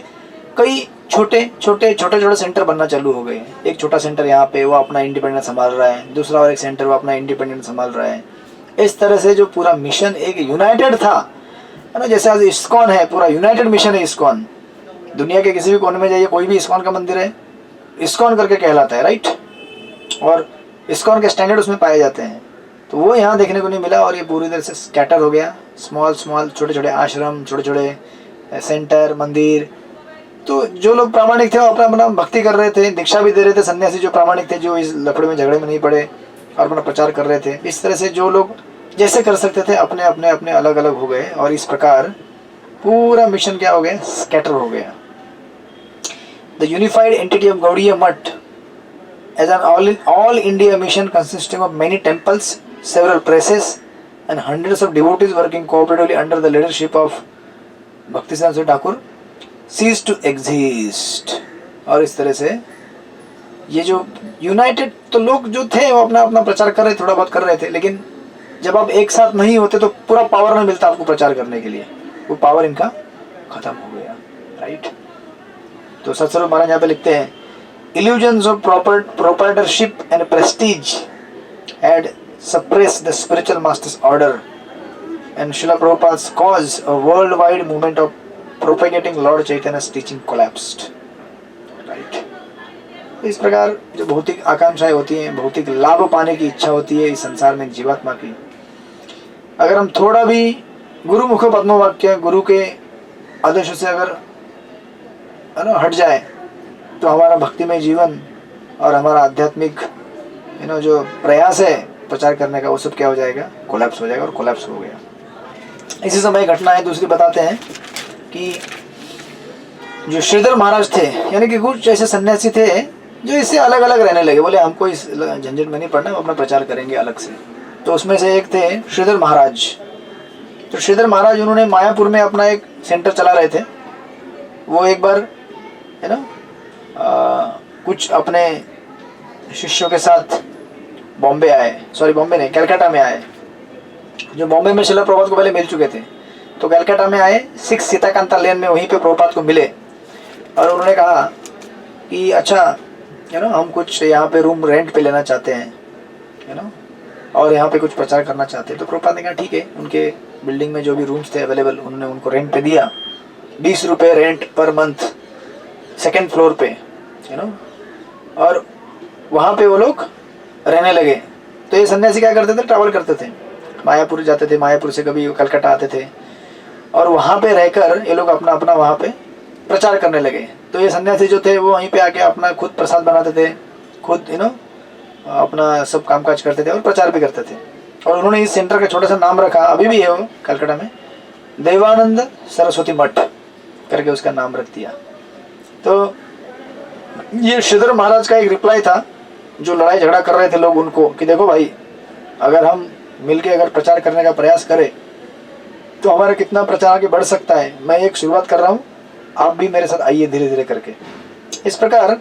कई छोटे छोटे सेंटर बनना चालू हो गए। एक छोटा सेंटर यहाँ पे वो अपना इंडिपेंडेंस संभाल रहा है, दूसरा और एक सेंटर वो अपना इंडिपेंडेंस संभाल रहा है। इस तरह से जो पूरा मिशन एक यूनाइटेड था, है ना, जैसे आज इस्कॉन है, पूरा यूनाइटेड मिशन है इस्कॉन। दुनिया के किसी भी कोने में जाइए, कोई भी इस्कॉन का मंदिर है, इस्कॉन करके कहलाता है, राइट। और इस्कॉन के स्टैंडर्ड उसमें पाए जाते हैं। तो वो यहाँ देखने को नहीं मिला और ये पूरी तरह से स्कैटर हो गया। स्मॉल छोटे छोटे आश्रम, छोटे छोटे सेंटर, मंदिर। तो जो लोग प्रामाणिक थे वो अपना अपना भक्ति कर रहे थे, दीक्षा भी दे रहे थे। सन्यासी जो प्रामाणिक थे, जो इस लफड़े में झगड़े में नहीं पड़े और अपना प्रचार कर रहे थे। इस तरह से जो लोग जैसे कर सकते थे अपने अपने अपने अलग अलग हो गए और इस प्रकार पूरा मिशन क्या हो गया, स्कैटर हो गया। The unified entity of Gaudiya मठ as an all India mission consisting of many temples, several presses, and hundreds of devotees working cooperatively under the leadership of Bhaktisiddhanta Saraswati Thakur ceased to exist. और इस तरह से ये जो यूनाइटेड तो लोग जो थे वो अपना अपना प्रचार कर रहे, थोड़ा बहुत कर रहे थे, लेकिन जब आप एक साथ नहीं होते तो पूरा पावर नहीं मिलता आपको प्रचार करने के लिए, वो पावर इनका खत्म हो गया, राइट। तो सतस्वरूप महाराज यहाँ पे लिखते हैं, illusions of proprietorship and prestige had suppressed the spiritual master's order, and Srila Prabhupada's cause, a worldwide movement of propagating Lord Chaitanya's teaching, collapsed. Right? इस प्रकार जो भौतिक आकांक्षाएं होती हैं, भौतिक लाभ पाने की इच्छा होती है इस संसार में जीवात्मा की, अगर हम थोड़ा भी गुरु मुख पद्म वाक्य, गुरु के आदेशों से अगर हट जाए तो हमारा भक्तिमय जीवन और हमारा आध्यात्मिक जो प्रयास है प्रचार करने का, वो सब क्या हो जाएगा, कोलैप्स हो जाएगा, और कोलैप्स हो गया। इसी समय घटना है दूसरी बताते हैं कि जो श्रीधर महाराज थे, यानी कि कुछ ऐसे सन्यासी थे जो इससे अलग अलग रहने लगे, बोले हमको इस झंझट में नहीं पड़ना, हम अपना प्रचार करेंगे अलग से। तो उसमें से एक थे श्रीधर महाराज। तो श्रीधर महाराज उन्होंने मायापुर में अपना एक सेंटर चला रहे थे। वो एक बार कुछ अपने शिष्यों के साथ बॉम्बे आए, सॉरी बॉम्बे नहीं, कलकत्ता में आए। जो बॉम्बे में श्रील प्रभुपाद को पहले मिल चुके थे, तो कलकत्ता में आए, 6 सीताकांता लेन में, वहीं पे प्रभुपाद को मिले और उन्होंने कहा कि अच्छा हम कुछ यहाँ पे रूम रेंट पे लेना चाहते हैं, और यहाँ पे कुछ प्रचार करना चाहते हैं। तो प्रभुपाद ने कहा ठीक है। उनके बिल्डिंग में जो भी रूम्स थे अवेलेबल, उन्होंने उनको रेंट पे दिया, 20 रुपये rent per month, 2nd floor पे, और वहाँ पे वो लोग रहने लगे। तो ये सन्यासी क्या करते थे, ट्रैवल करते थे, मायापुर जाते थे, मायापुर से कभी कलकत्ता आते थे, और वहाँ पे रहकर ये लोग अपना अपना वहाँ पे प्रचार करने लगे। तो ये सन्यासी जो थे वो वहीं पे आके अपना खुद प्रसाद बनाते थे, खुद अपना सब कामकाज करते थे और प्रचार भी करते थे। और उन्होंने इस सेंटर का छोटा सा नाम रखा, अभी भी है वो कलकत्ता में, देवानंद सरस्वती मठ करके उसका नाम रख दिया। तो ये श्रीधर महाराज का एक रिप्लाई था, जो लड़ाई झगड़ा कर रहे थे लोग उनको, कि देखो भाई, अगर हम मिलके अगर प्रचार करने का प्रयास करें तो हमारा कितना प्रचार आगे बढ़ सकता है। मैं एक शुरुआत कर रहा हूँ, आप भी मेरे साथ आइए धीरे धीरे करके। इस प्रकार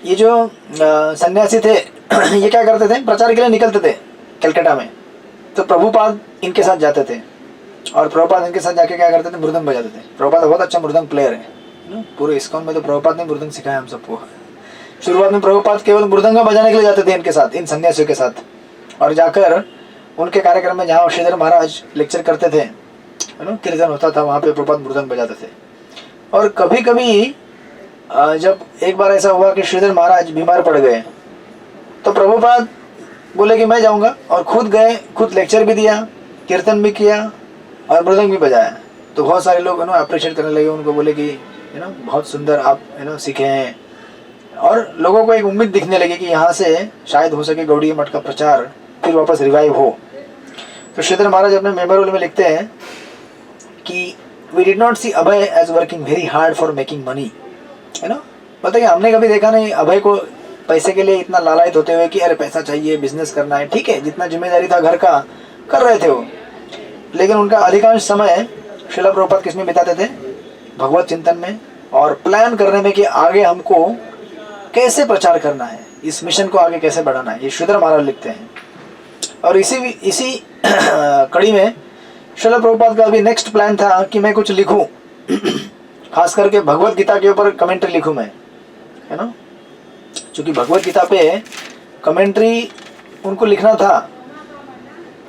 ये जो सन्यासी थे ये क्या करते थे, प्रचार के लिए निकलते थे कलकत्ता में। तो प्रभुपाद इनके साथ जाते थे, और प्रभुपाद इनके साथ जाके क्या करते थे, मृदंग बजाते थे। प्रभुपाद बहुत अच्छा मृदंग प्लेयर है, पूरे इस्कॉन में तो प्रभुपाद ने मृदंग सिखाया हम सबको। शुरुआत में प्रभुपाद केवल मृदंग बजाने के लिए जाते थे इनके साथ, इन सन्यासियों के साथ, और जाकर उनके कार्यक्रम में जहाँ श्रीधर महाराज लेक्चर करते थे, कीर्तन होता था, वहाँ पे प्रभुपाद मृदंग बजाते थे। और कभी कभी जब एक बार ऐसा हुआ कि श्रीधर महाराज बीमार पड़ गए, तो प्रभुपाद बोले कि मैं जाऊँगा, और खुद गए, खुद लेक्चर भी दिया, कीर्तन भी किया और मृदंग भी बजाया। तो बहुत सारे लोग अप्रिशिएट करने लगे उनको, बोले कि बहुत सुंदर आप सीखे हैं, और लोगों को एक उम्मीद दिखने लगी कि यहाँ से शायद हो सके गौड़ीय मठ का प्रचार फिर वापस रिवाइव हो। तो श्रीधर महाराज अपने मेमोरियल में लिखते हैं कि we did not see Abhay as working very hard for making money, बताइए, हमने कभी देखा नहीं अभय को पैसे के लिए इतना लालायित होते हुए कि अरे पैसा चाहिए, बिजनेस करना है। ठीक है, जितना जिम्मेदारी था घर का कर रहे थे वो, लेकिन उनका अधिकांश समय श्रील प्रभुपाद किसमें बिताते थे, भगवत चिंतन में, और प्लान करने में कि आगे हमको कैसे प्रचार करना है, इस मिशन को आगे कैसे बढ़ाना है। ये श्रीधर महाराज लिखते हैं। और इसी कड़ी में श्रील प्रभुपाद का अभी नेक्स्ट प्लान था कि मैं कुछ लिखूं, खास करके भगवत गीता के ऊपर कमेंट्री लिखूं मैं, क्योंकि भगवत गीता पे कमेंट्री उनको लिखना था।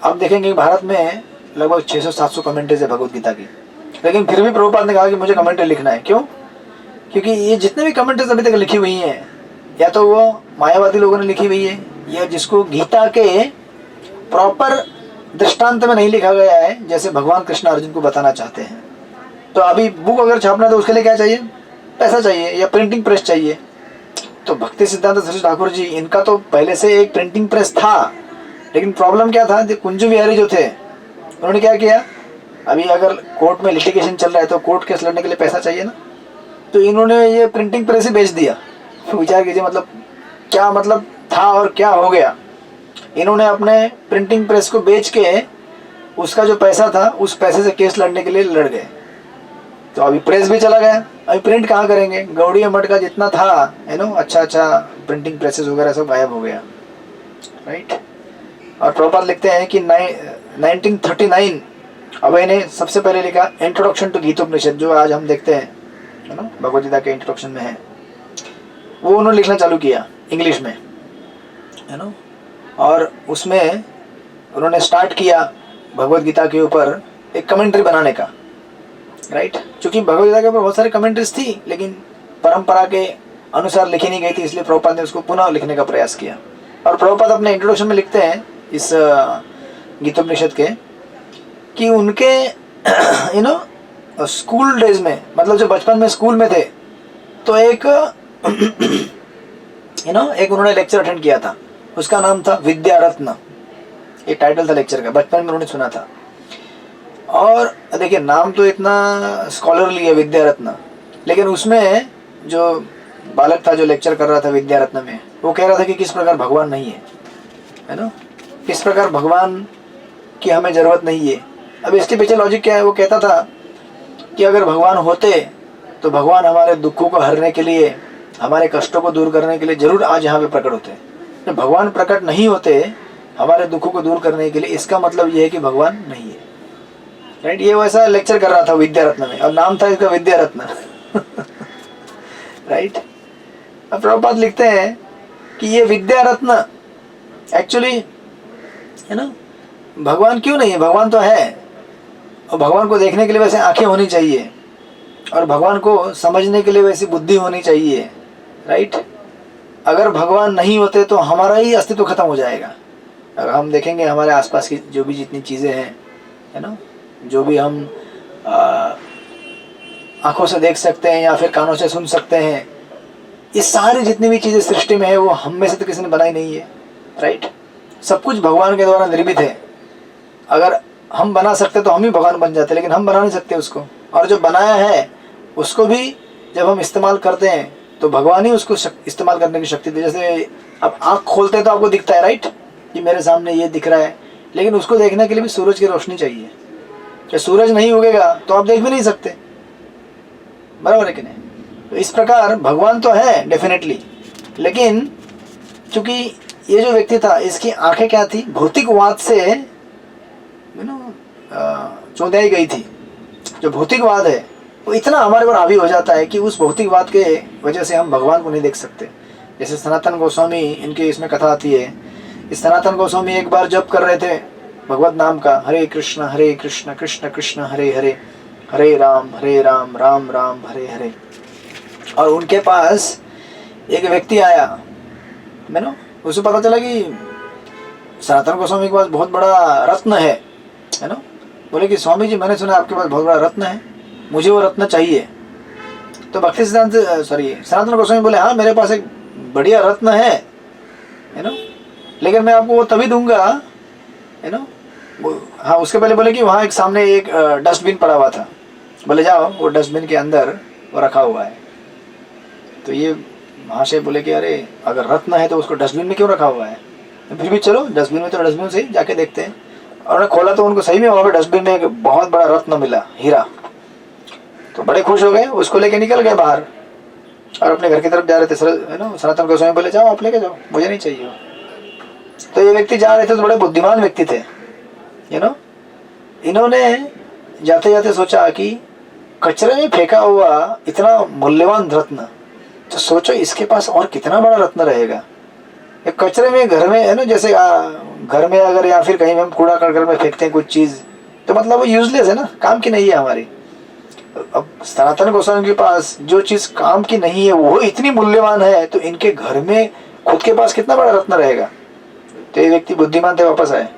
आप देखेंगे भारत में लगभग 600-700 कमेंट्रीज है भगवत गीता की, लेकिन फिर भी प्रभुपाद ने कहा कि मुझे कमेंट्री लिखना है। क्यों? क्योंकि ये जितने भी कमेंट्रीज अभी तक लिखी हुई हैं, या तो वो मायावादी लोगों ने लिखी हुई है, या जिसको गीता के प्रॉपर दृष्टांत में नहीं लिखा गया है, जैसे भगवान कृष्ण अर्जुन को बताना चाहते हैं। तो अभी बुक अगर छापना तो उसके लिए क्या चाहिए, पैसा चाहिए, या प्रिंटिंग प्रेस चाहिए। तो भक्ति सिद्धांत सरस्वती ठाकुर जी, इनका तो पहले से एक प्रिंटिंग प्रेस था, लेकिन प्रॉब्लम क्या था, कुंजू बिहारी जो थे उन्होंने क्या किया, अभी अगर कोर्ट में लिटिगेशन चल रहा है तो कोर्ट केस लड़ने के लिए पैसा चाहिए ना, तो इन्होंने ये प्रिंटिंग प्रेस ही बेच दिया विचार कीजिए, मतलब क्या मतलब था और क्या हो गया। इन्होंने अपने प्रिंटिंग प्रेस को बेच के उसका जो पैसा था उस पैसे से केस लड़ने के लिए लड़ गए। तो अभी प्रेस भी चला गया, अभी प्रिंट कहाँ करेंगे। गौड़िया मठ का जितना था अच्छा अच्छा प्रिंटिंग प्रेसेस वगैरह सब गायब हो गया, राइट। और प्रभुपाद लिखते हैं कि 1939 अभय ने सबसे पहले लिखा इंट्रोडक्शन टू गीतोपनिषद, जो आज हम देखते हैं भगवद गीता के इंट्रोडक्शन में है, वो उन्होंने लिखना चालू किया इंग्लिश में, और उसमें उन्होंने स्टार्ट किया भगवद गीता के ऊपर एक कमेंट्री बनाने का, राइट। क्योंकि भगवद गीता के ऊपर बहुत सारी कमेंट्रीज थी लेकिन परंपरा के अनुसार लिखी नहीं गई थी, इसलिए प्रभुपाद ने उसको पुनः लिखने का प्रयास किया। और प्रभुपाद अपने इंट्रोडक्शन में लिखते हैं इस गीतोपनिषद के कि उनके स्कूल डेज में, मतलब जो बचपन में स्कूल में थे, तो एक एक उन्होंने लेक्चर अटेंड किया था, उसका नाम था विद्या रत्न, एक टाइटल था लेक्चर का, बचपन में उन्होंने सुना था। और देखिए नाम तो इतना स्कॉलरली है विद्या रत्न, लेकिन उसमें जो बालक था जो लेक्चर कर रहा था विद्या रत्न में, वो कह रहा था कि किस प्रकार भगवान नहीं है किस प्रकार भगवान की हमें ज़रूरत नहीं है। अब इसके पीछे लॉजिक क्या है, वो कहता था कि अगर भगवान होते तो भगवान हमारे दुखों को हरने के लिए, हमारे कष्टों को दूर करने के लिए जरूर आज यहाँ पे प्रकट होते। जब भगवान प्रकट नहीं होते हमारे दुखों को दूर करने के लिए, इसका मतलब ये है कि भगवान नहीं है, राइट। ये वैसा लेक्चर कर रहा था विद्या रत्न में, और नाम था इसका विद्या रत्न राइट। अब प्रभुपाद लिखते हैं कि ये विद्या रत्न एक्चुअली भगवान क्यों नहीं है, भगवान तो है, और भगवान को देखने के लिए वैसे आंखें होनी चाहिए, और भगवान को समझने के लिए वैसी बुद्धि होनी चाहिए, राइट। अगर भगवान नहीं होते तो हमारा ही अस्तित्व खत्म हो जाएगा। अगर हम देखेंगे हमारे आसपास की जो भी जितनी चीज़ें हैं जो भी हम आँखों से देख सकते हैं या फिर कानों से सुन सकते हैं, ये सारी जितनी भी चीज़ें सृष्टि में है वो हम में से तो किसी ने बनाई नहीं है, राइट। सब कुछ भगवान के द्वारा निर्मित है। अगर हम बना सकते तो हम ही भगवान बन जाते, लेकिन हम बना नहीं सकते उसको, और जो बनाया है उसको भी जब हम इस्तेमाल करते हैं तो भगवान ही उसको इस्तेमाल करने की शक्ति दे। जैसे आप आँख खोलते हैं तो आपको दिखता है, राइट, कि मेरे सामने ये दिख रहा है, लेकिन उसको देखने के लिए भी सूरज की रोशनी चाहिए। जब सूरज नहीं उगेगा तो आप देख भी नहीं सकते, बराबर है कि नहीं। तो इस प्रकार भगवान तो है डेफिनेटली, लेकिन चूंकि ये जो व्यक्ति था इसकी आंखें क्या थी, भौतिकवाद से चौंधियाई गई थी। जो भौतिकवाद है वो इतना हमारे ऊपर हावी हो जाता है कि उस भौतिकवाद के वजह से हम भगवान को नहीं देख सकते। जैसे सनातन गोस्वामी, इनके इसमें कथा आती है, इस सनातन गोस्वामी एक बार जप कर रहे थे भगवत नाम का, हरे कृष्ण कृष्ण कृष्ण हरे हरे, हरे राम राम राम हरे हरे। और उनके पास एक व्यक्ति आया, उसे पता चला कि सनातन गोस्वामी के पास बहुत बड़ा रत्न है बोले कि स्वामी जी मैंने सुना आपके पास बहुत बड़ा रत्न है, मुझे वो रत्न चाहिए। तो भक्ति सिद्धांत सनातन गोस्वामी बोले हाँ मेरे पास एक बढ़िया रत्न है लेकिन मैं आपको वो तभी दूंगा हाँ। उसके पहले बोले कि वहाँ एक सामने एक डस्टबिन पड़ा हुआ था, बोले जाओ वो डस्टबिन के अंदर वो रखा हुआ है। तो ये महाशय बोले कि अरे अगर रत्न है तो उसको डस्टबिन में क्यों रखा हुआ है, फिर भी चलो डस्टबिन में, तो डस्टबिन से जाके देखते हैं। और उन्होंने खोला तो उनको सही में वहाँ पे डस्टबिन में एक बहुत बड़ा रत्न मिला, हीरा। तो बड़े खुश हो गए, उसको लेके निकल गए बाहर और अपने घर की तरफ जा रहे थे। सनातन गोस्वामी बोले जाओ आप लेके जाओ, मुझे नहीं चाहिए। तो ये व्यक्ति जा रहे थे तो बड़े बुद्धिमान व्यक्ति थे इन्होंने जाते जाते सोचा कि कचरे में फेंका हुआ इतना मूल्यवान रत्न, तो सोचो इसके पास और कितना बड़ा रत्न रहेगा। एक कचरे में घर में जैसे घर में अगर या फिर कहीं हम कूड़ा करकट में फेंकते हैं कुछ चीज़, तो मतलब वो यूजलेस है ना, काम की नहीं है हमारी। अब सनातन गोस्वामी के पास जो चीज़ काम की नहीं है वो इतनी मूल्यवान है, तो इनके घर में खुद के पास कितना बड़ा रत्न रहेगा। तो ये व्यक्ति बुद्धिमान थे, वापस आए,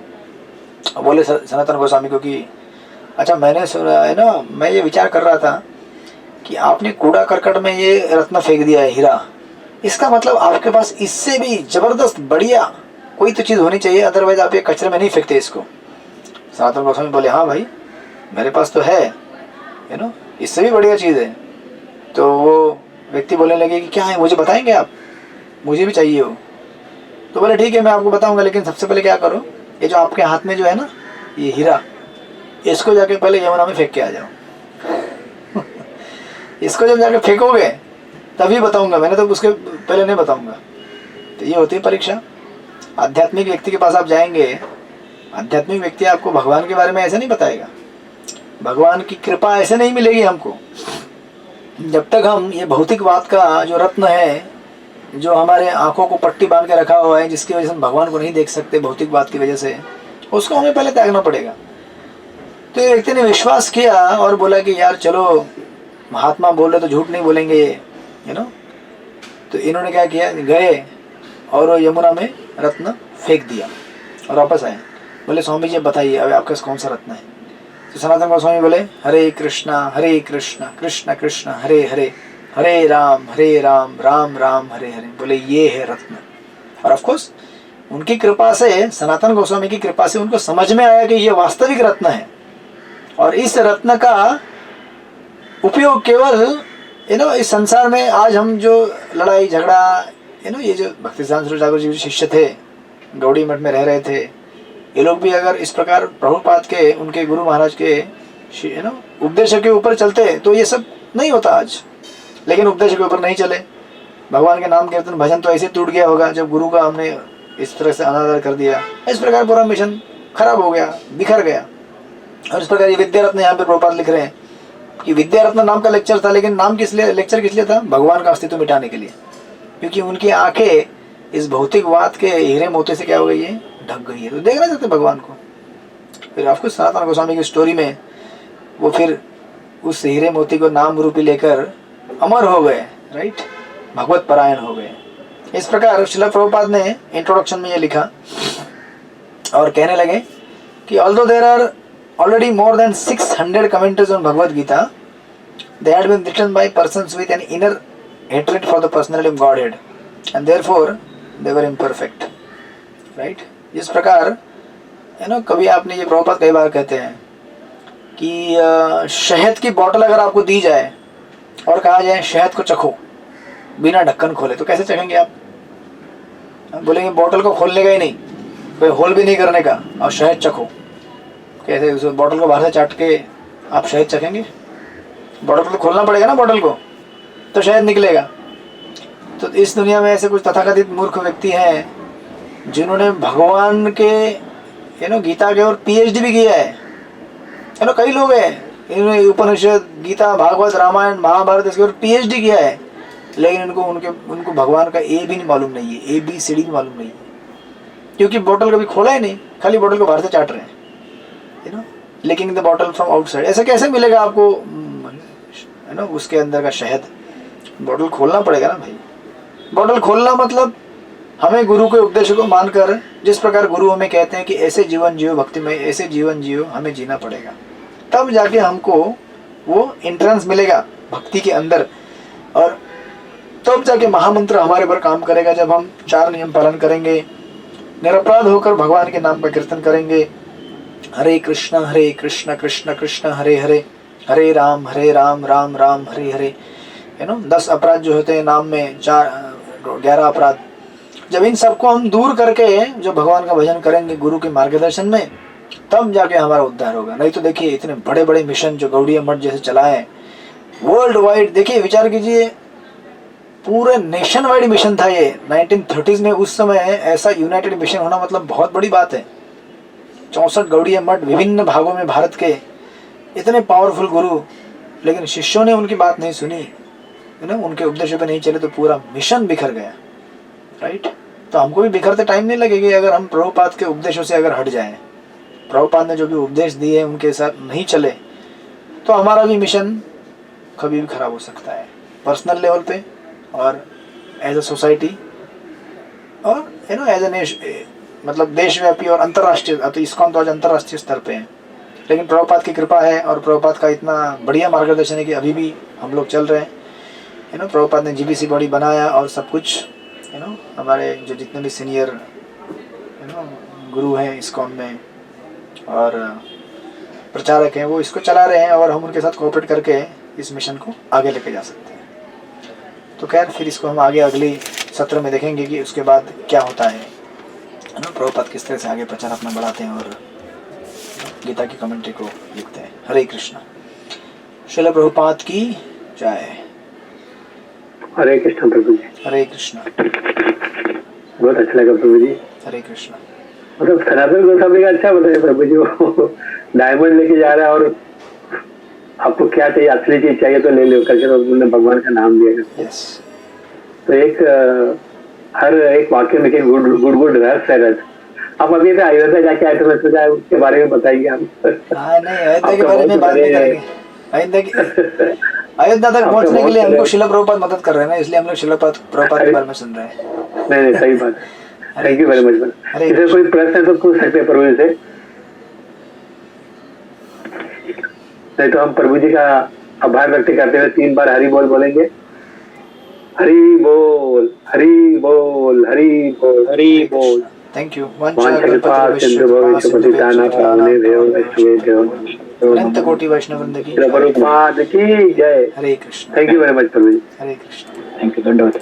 बोले सनातन गोस्वामी को कि अच्छा मैंने सुना है मैं ये विचार कर रहा था कि आपने कूड़ा करकट में ये रत्न फेंक दिया है, हीरा, इसका मतलब आपके पास इससे भी जबरदस्त बढ़िया कोई तो चीज़ होनी चाहिए, अदरवाइज आप ये कचरे में नहीं फेंकते इसको। सनातन गोस्वामी बोले हाँ भाई मेरे पास तो है इससे भी बढ़िया चीज़ है। तो वो व्यक्ति बोलने लगे कि क्या है, मुझे बताएंगे आप। मुझे भी चाहिए हो। तो बोले ठीक है मैं आपको बताऊंगा, लेकिन सबसे पहले क्या करो, ये जो आपके हाथ में जो है ना ये हीरा, इसको जाके पहले यमुना में फेंक के आ जाओ। इसको जब जाके फेंकोगे तभी बताऊंगा, मैंने तो उसके पहले नहीं बताऊंगा। तो ये होती है परीक्षा। आध्यात्मिक व्यक्ति के पास आप जाएंगे, आध्यात्मिक व्यक्ति आपको भगवान के बारे में ऐसे नहीं बताएगा, भगवान की कृपा ऐसे नहीं मिलेगी हमको। जब तक हम ये भौतिकवाद का जो रत्न है, जो हमारे आंखों को पट्टी बांध के रखा हुआ है, जिसकी वजह से हम भगवान को नहीं देख सकते भौतिकवाद की वजह से, उसको हमें पहले त्यागना पड़ेगा। तो एक व्यक्ति ने विश्वास किया और बोला कि यार चलो महात्मा बोल रहे तो झूठ नहीं बोलेंगे, यू नो। तो इन्होंने क्या किया, गए और वो यमुना में रत्न फेंक दिया और वापस आए। बोले स्वामी जी बताइए अब आपके पास कौन सा रत्न है। तो सनातन गोस्वामी बोले हरे कृष्णा कृष्ण कृष्ण हरे हरे, हरे राम राम राम हरे हरे। बोले ये है रत्न। और ऑफ कोर्स उनकी कृपा से, सनातन गोस्वामी की कृपा से उनको समझ में आया कि ये वास्तविक रत्न है। और इस रत्न का उपयोग केवल इस संसार में आज हम जो लड़ाई झगड़ा, ये जो भक्ति सिद्धांत स्वरूप ठाकुर जी के शिष्य थे, गौड़ी मठ में रह रहे थे, ये लोग भी अगर इस प्रकार प्रभुपाद के, उनके गुरु महाराज के उपदेश के ऊपर चलते तो ये सब नहीं होता आज। लेकिन उपदेश के ऊपर नहीं चले, भगवान के नाम कीर्तन भजन तो ऐसे टूट गया होगा जब गुरु का हमने इस तरह से अनादर कर दिया। इस प्रकार पूरा मिशन खराब हो गया, बिखर गया। और इस प्रकार ये विद्या रत्न यहाँ पे प्रभुपाद लिख रहे हैं कि विद्या रत्न नाम का लेक्चर था, लेकिन नाम किस लिए, लेक्चर किस लिए था, भगवान का अस्तित्व मिटाने के लिए। क्योंकि उनकी आंखें इस भौतिकवाद के हीरे मोती से क्या हो गई है, ढक गई है, तो देख नहीं सकते भगवान को। फिर आपको सनातन गोस्वामी की स्टोरी में वो फिर उस हीरे मोती को नाम रूपी लेकर अमर हो गए, राइट, भगवत परायण हो गए। इस प्रकार श्रील प्रभुपाद ने इंट्रोडक्शन में ये लिखा और कहने लगे कि although there are already more than 600 commentaries on Bhagavad Gita, they had been written by persons with an inner hatred for the personality of Godhead and therefore they were imperfect, right. इस प्रकार कभी आपने ये प्रभुपाद कई बार कहते हैं कि शहद की बोतल अगर आपको दी जाए और कहा जाए शहद को चखो बिना ढक्कन खोले, तो कैसे चखेंगे आप? बोलेंगे बोतल को खोलने का ही नहीं, कोई होल भी नहीं करने का, और शहद चखो। कैसे? उस बोतल को बाहर से चाट के आप शहद चखेंगे? बोतल को तो खोलना पड़ेगा ना, बोतल को तो शहद निकलेगा। तो इस दुनिया में ऐसे कुछ तथाकथित मूर्ख व्यक्ति हैं जिन्होंने भगवान के गीता के और पीएचडी भी किया है। कई लोग हैं इन्होंने उपनिषद, गीता, भागवत, रामायण, महाभारत इसके ऊपर पीएचडी किया है, लेकिन उनको भगवान का ए भी नहीं मालूम नहीं है, ABCD भी मालूम नहीं है, क्योंकि बोतल कभी खोला ही नहीं, खाली बोतल को बाहर से चाट रहे हैं, लेकिन द बॉटल फ्रॉम आउटसाइड। ऐसे कैसे मिलेगा आपको उसके अंदर का शहद? बोतल खोलना पड़ेगा ना भाई। बोतल खोलना मतलब हमें गुरु के उपदेश को मानकर, जिस प्रकार गुरु हमें कहते हैं कि ऐसे जीवन जियो भक्ति में, ऐसे जीवन जियो, हमें जीना पड़ेगा, तब जाके हमको वो एंट्रेंस मिलेगा भक्ति के अंदर, और तब जाके महामंत्र हमारे पर काम करेगा। जब हम 4 नियम पालन करेंगे, निरपराध होकर भगवान के नाम का कीर्तन करेंगे, हरे कृष्ण कृष्ण कृष्ण हरे हरे, हरे राम राम राम हरे हरे, 10 अपराध जो होते हैं नाम में, 11 अपराध, जब इन सबको हम दूर करके जो भगवान का भजन करेंगे गुरु के मार्गदर्शन में, तब जाके हमारा उद्धार होगा। नहीं तो देखिए इतने बड़े बड़े मिशन जो गौड़ीय मठ जैसे चलाए वर्ल्ड वाइड, देखिए विचार कीजिए, पूरे नेशन वाइड मिशन था ये 1930s में। उस समय ऐसा यूनाइटेड मिशन होना मतलब बहुत बड़ी बात है। 64 गौड़ीय मठ विभिन्न भागों में भारत के, इतने पावरफुल गुरु, लेकिन शिष्यों ने उनकी बात नहीं सुनी, उनके उपदेशों पे नहीं चले, तो पूरा मिशन बिखर गया, राइट। तो हमको भी बिखरते टाइम नहीं लगेगा अगर हम प्रभुपाद के उपदेशों से अगर हट जाएं, प्रभुपाद ने जो भी उपदेश दिए हैं उनके साथ नहीं चले, तो हमारा भी मिशन कभी भी खराब हो सकता है, पर्सनल लेवल पे और एज अ सोसाइटी, और एज ए मतलब देशव्यापी और अंतर्राष्ट्रीय। तो इस्कॉन तो आज अंतर्राष्ट्रीय स्तर पे है, लेकिन प्रभुपाद की कृपा है और प्रभुपाद का इतना बढ़िया मार्गदर्शन है कि अभी भी हम लोग चल रहे हैं। प्रभुपाद ने GBC बॉडी बनाया और सब कुछ, हमारे जो जितने भी सीनियर गुरु हैं इस्कॉन में और प्रचारक हैं, वो इसको चला रहे हैं, और हम उनके साथ कोऑपरेट करके इस मिशन को आगे लेके जा सकते हैं। तो खैर फिर इसको हम आगे अगली सत्र में देखेंगे कि उसके बाद क्या होता है ना, प्रभुपाद किस तरह से आगे प्रचार अपना बढ़ाते हैं और गीता की कमेंट्री को लिखते हैं। हरे कृष्ण। श्रील प्रभुपाद की जय।
हरे कृष्ण प्रभु जी।
हरे कृष्ण।
बहुत अच्छा लगा प्रभु जी।
हरे कृष्ण।
मतलब सनातन गोस्वामी का अच्छा बताया प्रभु जी, वो डायमंड लेके जा रहा है और आपको क्या चाहिए, असली चीज चाहिए तो ले लो करके, तो उन्होंने भगवान का नाम दिया।
यस।
तो एक हर एक वाक्य में एक गुड रहस्य है। आप अभी तो अयोध्या जाके आए तो मैं सोचा उसके बारे में बताइए हम।
हाँ नहीं, अयोध्या के बारे में बाद में करेंगे। अयोध्या तक पहुंचने के लिए हमको शिला प्रभुपाद मदद कर रहे हैं ना, इसलिए हम लोग शिला प्रभुपाद के बारे में सुन रहे हैं।
नहीं सही बात है। Thank you very much. इसे कोई प्रश्न है तो पूछ सकते हैं प्रभु जी से, नहीं तो हम प्रभु जी का आभार व्यक्त करते हुए 3 बार हरि बोल बोलेंगे। हरि बोल, हरि बोल, हरि बोल, हरि बोल।
Thank you. अनंत कोटि वैष्णव वृंद की
प्रभुपाद की जय।
Hare Krishna.
Thank you very much Prabhu ji.
Hare Krishna.
Thank you, धन्यवाद।